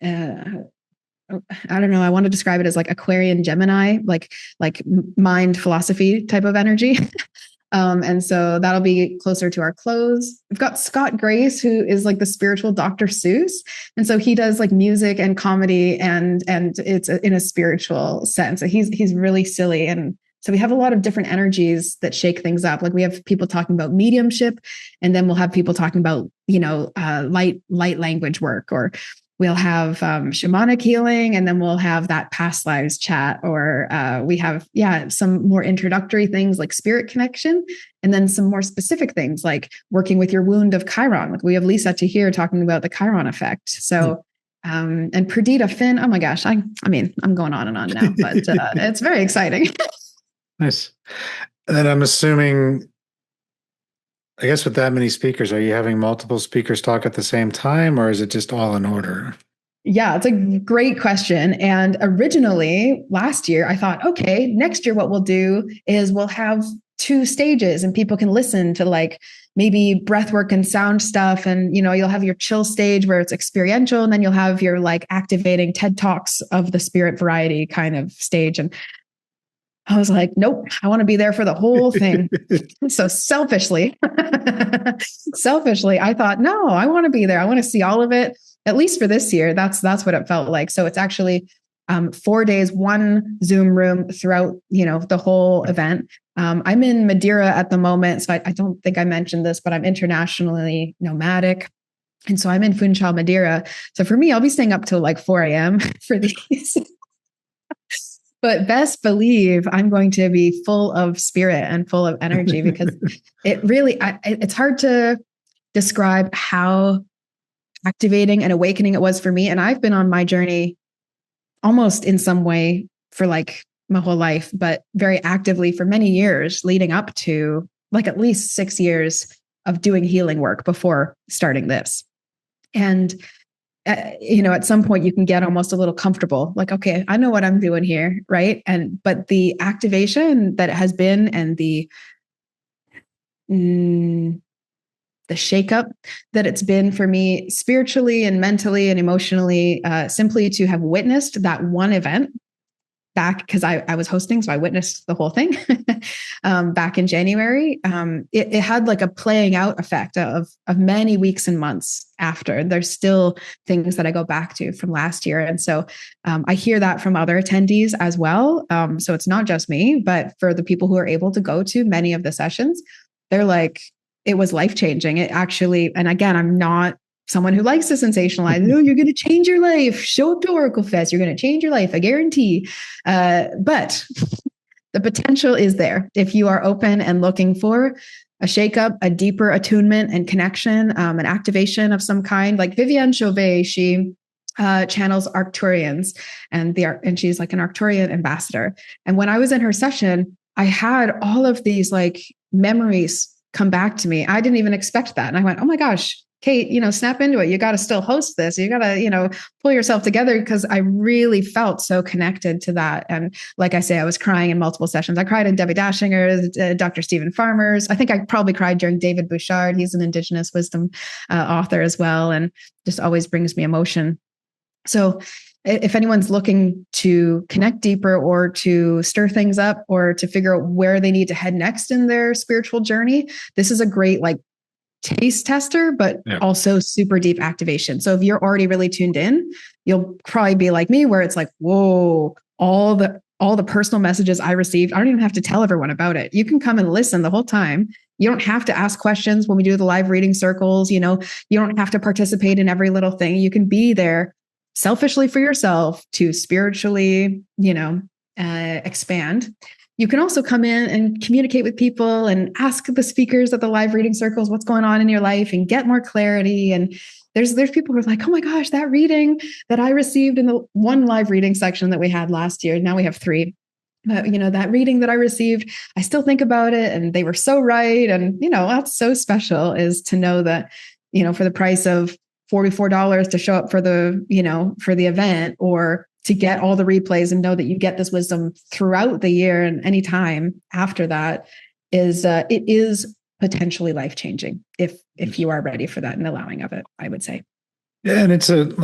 I don't know. I want to describe it as Aquarian Gemini, like mind philosophy type of energy. And so that'll be closer to our close. We've got Scott Grace, who is the spiritual Dr. Seuss. And so he does music and comedy, and it's in a spiritual sense. He's really silly. And so we have a lot of different energies that shake things up. We have people talking about mediumship, and then we'll have people talking about, light language work, or we'll have shamanic healing, and then we'll have that past lives chat, or we have, some more introductory things like spirit connection, and then some more specific things like working with your wound of Chiron. We have Lisa Tahir talking about the Chiron effect. So, and Perdita Finn, oh my gosh, I mean, I'm going on and on now, but it's very exciting. Nice. And then I'm assuming, I guess with that many speakers, are you having multiple speakers talk at the same time, or is it just all in order? Yeah, it's a great question. And originally last year, I thought, okay, next year, what we'll do is we'll have 2 stages and people can listen to maybe breathwork and sound stuff. And, you'll have your chill stage where it's experiential. And then you'll have your activating TED Talks of the spirit variety kind of stage. And I was like, nope, I want to be there for the whole thing. So selfishly, I thought, no, I want to be there. I want to see all of it, at least for this year. That's what it felt like. So it's actually 4 days, 1 Zoom room throughout, the whole event. I'm in Madeira at the moment. So I don't think I mentioned this, but I'm internationally nomadic. And so I'm in Funchal, Madeira. So for me, I'll be staying up till 4 a.m. for these. But best believe I'm going to be full of spirit and full of energy, because it really, it's hard to describe how activating and awakening it was for me. And I've been on my journey almost in some way for like my whole life, but very actively for many years leading up to like at least 6 years of doing healing work before starting this. And at some point you can get almost a little comfortable, like, okay, I know what I'm doing here, right? But the activation that it has been, and the shakeup that it's been for me spiritually and mentally and emotionally, simply to have witnessed that one event back, because I was hosting, so I witnessed the whole thing back in January. It had like a playing out effect of many weeks and months after. There's still things that I go back to from last year. And so I hear that from other attendees as well. So it's not just me, but for the people who are able to go to many of the sessions, they're like, it was life-changing. It actually, and again, I'm not someone who likes to sensationalize. Oh, you're going to change your life. Show up to Oracle Fest. You're going to change your life. I guarantee. But the potential is there if you are open and looking for a shakeup, a deeper attunement and connection, an activation of some kind. Like Vivienne Chauvet, she channels Arcturians, and she's like an Arcturian ambassador. And when I was in her session, I had all of these like memories come back to me. I didn't even expect that. And I went, oh my gosh, Kate, snap into it. You got to still host this. You got to, pull yourself together, because I really felt so connected to that. And like I say, I was crying in multiple sessions. I cried in Debbie Dashinger's, Dr. Stephen Farmer's. I think I probably cried during David Bouchard. He's an Indigenous wisdom author as well, and just always brings me emotion. So if anyone's looking to connect deeper, or to stir things up, or to figure out where they need to head next in their spiritual journey, this is a great like taste tester, but also super deep activation. So if you're already really tuned in, you'll probably be like me, where it's like, whoa, all the personal messages I received, I don't even have to tell everyone about it. You can come and listen the whole time. You don't have to ask questions when we do the live reading circles. You don't have to participate in every little thing. You can be there selfishly for yourself to spiritually, expand. You can also come in and communicate with people and ask the speakers at the live reading circles what's going on in your life and get more clarity. And there's people who are like, oh my gosh, that reading that I received in the one live reading section that we had last year, now we have 3. But, that reading that I received, I still think about it, and they were so right. And, that's so special, is to know that, for the price of $44 to show up for the event, or to get all the replays and know that you get this wisdom throughout the year and any time after that, it is potentially life-changing if you are ready for that and allowing of it, I would say. Yeah, and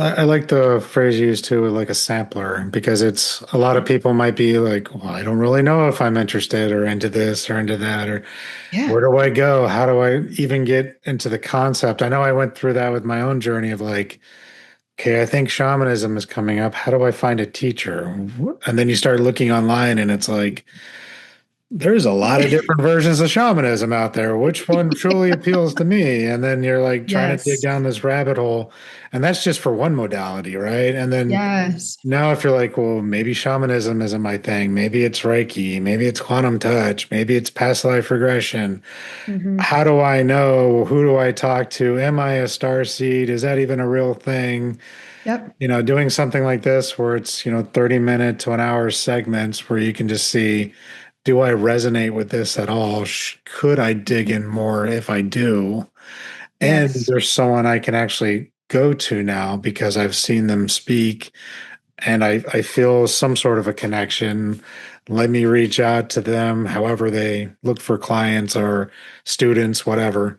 I like the phrase you used too, like a sampler, because it's a lot of people might be like, well, I don't really know if I'm interested or into this or into that, or where do I go? How do I even get into the concept? I know I went through that with my own journey of like, okay, I think shamanism is coming up. How do I find a teacher? And then you start looking online, and it's like, there's a lot of different versions of shamanism out there. Which one truly appeals to me? And then you're like trying to dig down this rabbit hole. And that's just for one modality, right? And then now if you're like, well, maybe shamanism isn't my thing. Maybe it's Reiki. Maybe it's quantum touch. Maybe it's past life regression. How do I know? Who do I talk to? Am I a star seed? Is that even a real thing? Yep. Doing something like this where it's, 30-minute to an hour segments where you can just see, do I resonate with this at all? Could I dig in more if I do? And there's someone I can actually go to now because I've seen them speak, and I feel some sort of a connection. Let me reach out to them, however they look for clients or students, whatever.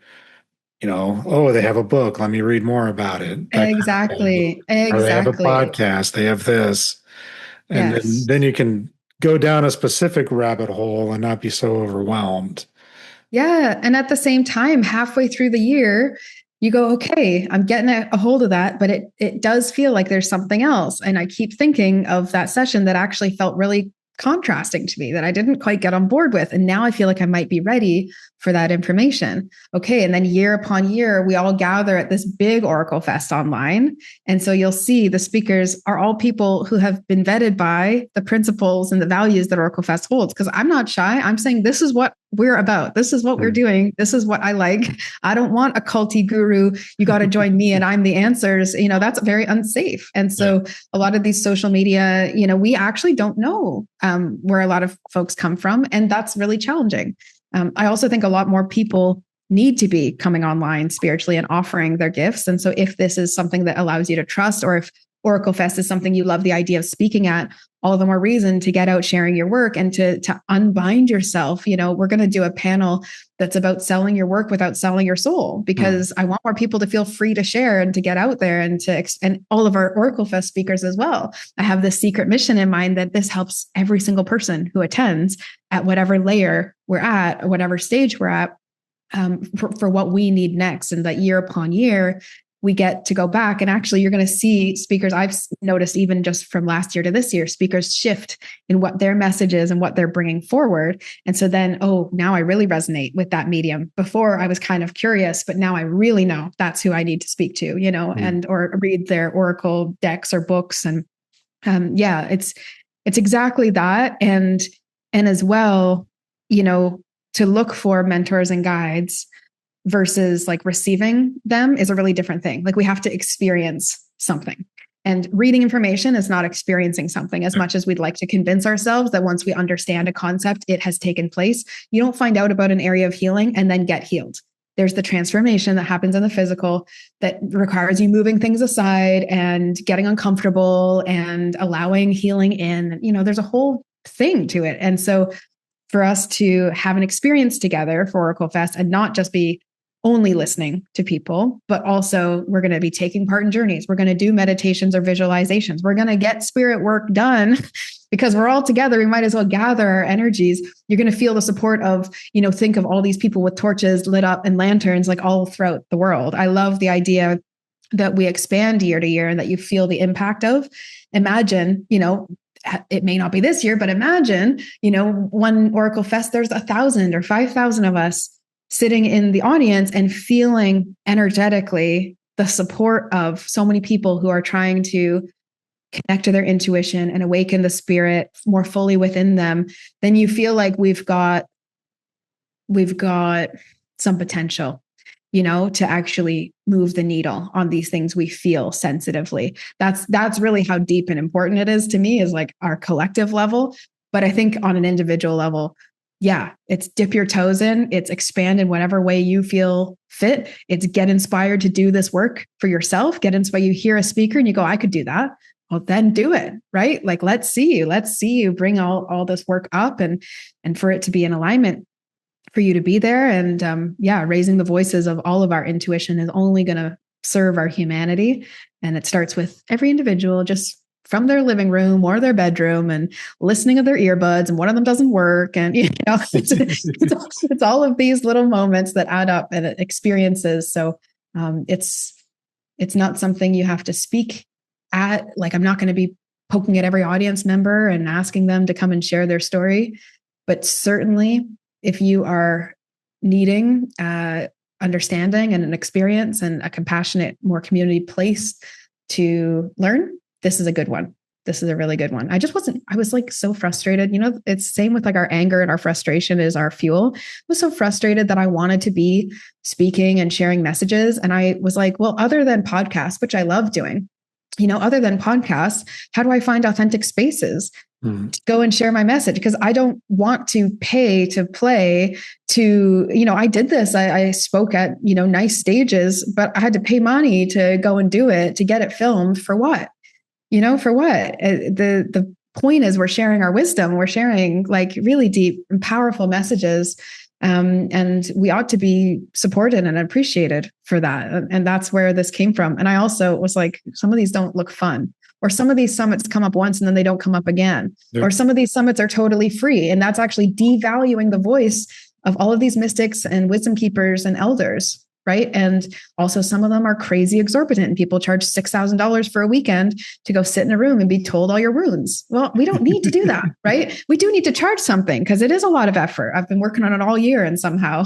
Oh, they have a book. Let me read more about it. That kind of thing. Or they have a podcast. They have this. And then you can go down a specific rabbit hole and not be so overwhelmed. Yeah. And at the same time, halfway through the year, you go, okay, I'm getting a hold of that, but it does feel like there's something else. And I keep thinking of that session that actually felt really contrasting to me, that I didn't quite get on board with. And now I feel like I might be ready for that information. Okay. And then year upon year, we all gather at this big Oracle Fest online. And so you'll see the speakers are all people who have been vetted by the principles and the values that Oracle Fest holds. Because I'm not shy. I'm saying this is what we're about. This is what we're doing. This is what I like. I don't want a culty guru. You got to join me and I'm the answers. That's very unsafe. And so a lot of these social media, we actually don't know where a lot of folks come from. And that's really challenging. I also think a lot more people need to be coming online spiritually and offering their gifts. And so if this is something that allows you to trust, or if Oracle Fest is something you love the idea of speaking at, all the more reason to get out sharing your work and to unbind yourself. We're going to do a panel that's about selling your work without selling your soul, because I want more people to feel free to share and to get out there and and all of our Oracle Fest speakers as well. I have this secret mission in mind that this helps every single person who attends at whatever layer we're at or whatever stage we're at, for what we need next. And that year upon year, we get to go back, and actually you're going to see speakers. I've noticed even just from last year to this year, speakers shift in what their message is and what they're bringing forward. And so then, now I really resonate with that medium. Before I was kind of curious, but now I really know that's who I need to speak to, and, or read their Oracle decks or books. And it's exactly that. And as well, to look for mentors and guides versus like receiving them is a really different thing. Like we have to experience something, and reading information is not experiencing something as much as we'd like to convince ourselves that once we understand a concept, it has taken place. You don't find out about an area of healing and then get healed. There's the transformation that happens in the physical that requires you moving things aside and getting uncomfortable and allowing healing in. There's a whole thing to it. And so for us to have an experience together for Oracle Fest and not just be only listening to people, but also we're going to be taking part in journeys. We're going to do meditations or visualizations. We're going to get spirit work done because we're all together. We might as well gather our energies. You're going to feel the support of, think of all these people with torches lit up and lanterns like all throughout the world. I love the idea that we expand year to year and that you feel the impact of. Imagine, it may not be this year, but imagine, one Oracle Fest, there's 1,000 or 5,000 of us sitting in the audience and feeling energetically the support of so many people who are trying to connect to their intuition and awaken the spirit more fully within them. Then you feel like we've got some potential, to actually move the needle on these things we feel sensitively. That's really how deep and important it is to me, is like our collective level. But I think on an individual level, it's dip your toes in, it's expand in whatever way you feel fit. It's get inspired to do this work for yourself. Get inspired. You hear a speaker and you go, I could do that. Well, then do it, right? Like, let's see you bring all this work up and for it to be in alignment for you to be there. And raising the voices of all of our intuition is only going to serve our humanity. And it starts with every individual just from their living room or their bedroom and listening to their earbuds, and one of them doesn't work. And, it's all of these little moments that add up and experiences. So it's not something you have to speak at. Like, I'm not going to be poking at every audience member and asking them to come and share their story. But certainly if you are needing understanding and an experience and a compassionate, more community place to learn, this is a good one. This is a really good one. I was like so frustrated. It's same with like our anger and our frustration is our fuel. I was so frustrated that I wanted to be speaking and sharing messages. And I was like, well, other than podcasts, which I love doing, other than podcasts, how do I find authentic spaces to go and share my message? Because I don't want to pay to play to, I did this. I spoke at, nice stages, but I had to pay money to go and do it, to get it filmed. For what? For what? The point is we're sharing our wisdom. We're sharing like really deep and powerful messages. And we ought to be supported and appreciated for that. And that's where this came from. And I also was like, some of these don't look fun, or some of these summits come up once and then they don't come up again, or some of these summits are totally free. And that's actually devaluing the voice of all of these mystics and wisdom keepers and elders. Right. And also some of them are crazy exorbitant, and people charge $6,000 for a weekend to go sit in a room and be told all your wounds. Well, we don't need to do that. Right. We do need to charge something because it is a lot of effort. I've been working on it all year and somehow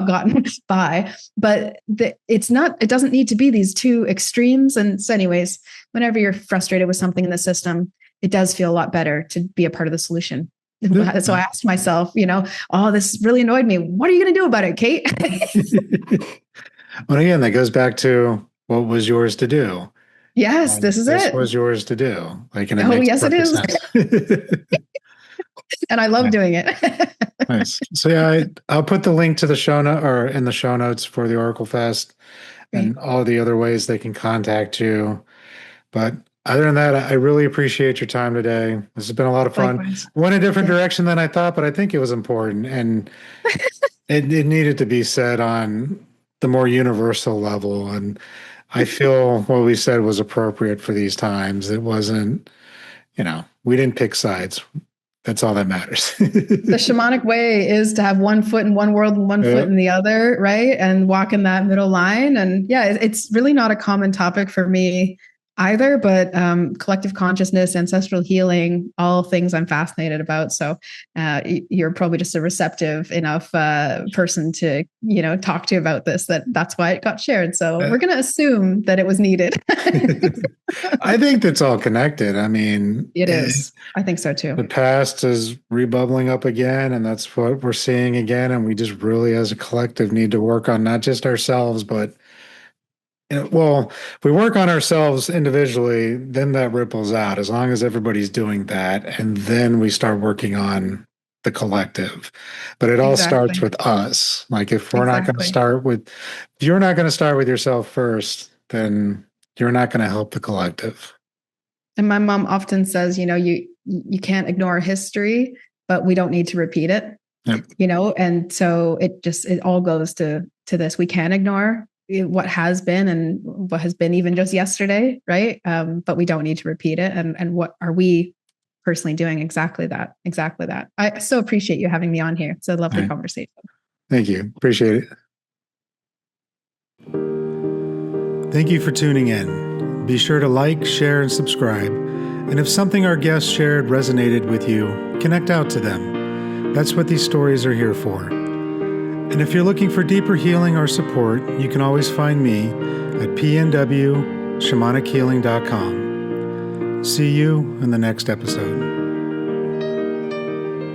gotten by, but it doesn't need to be these two extremes. And so anyways, whenever you're frustrated with something in the system, it does feel a lot better to be a part of the solution. So I asked myself, oh, this really annoyed me. What are you going to do about it, Kate? Well, again, that goes back to what was yours to do. Yes, this is This it. was yours to do. Like, and it Oh, makes yes, it perfect is. sense. And I love doing it. Nice. So yeah, I'll put the link to the show note or in the show notes for the Oracle Fest and all the other ways they can contact you. But other than that, I really appreciate your time today. This has been a lot of fun. Likewise. Went a different direction than I thought, but I think it was important and it needed to be said on the more universal level. And I feel what we said was appropriate for these times. It wasn't, we didn't pick sides. That's all that matters. The shamanic way is to have one foot in one world and one foot in the other, right? And walk in that middle line. And yeah, it's really not a common topic for me either, but collective consciousness, ancestral healing, all things I'm fascinated about. So you're probably just a receptive enough person to, talk to about this, that's why it got shared. So we're going to assume that it was needed. I think that's all connected. I mean, it is. I think so too. The past is rebubbling up again, and that's what we're seeing again. And we just really, as a collective, need to work on not just ourselves, but well, if we work on ourselves individually, then that ripples out as long as everybody's doing that. And then we start working on the collective. But it all starts with us. Like if we're not going to start with, if you're not going to start with yourself first, then you're not going to help the collective. And my mom often says, you can't ignore history, but we don't need to repeat it. Yep. And so it all goes to this. We can ignore what has been and what has been even just yesterday, right? But we don't need to repeat it. And what are we personally doing? Exactly that. I so appreciate you having me on here. It's a lovely conversation. Thank you. Appreciate it. Thank you for tuning in. Be sure to like, share, and subscribe. And if something our guests shared resonated with you, connect out to them. That's what these stories are here for. And if you're looking for deeper healing or support, you can always find me at pnwshamanichealing.com. See you in the next episode.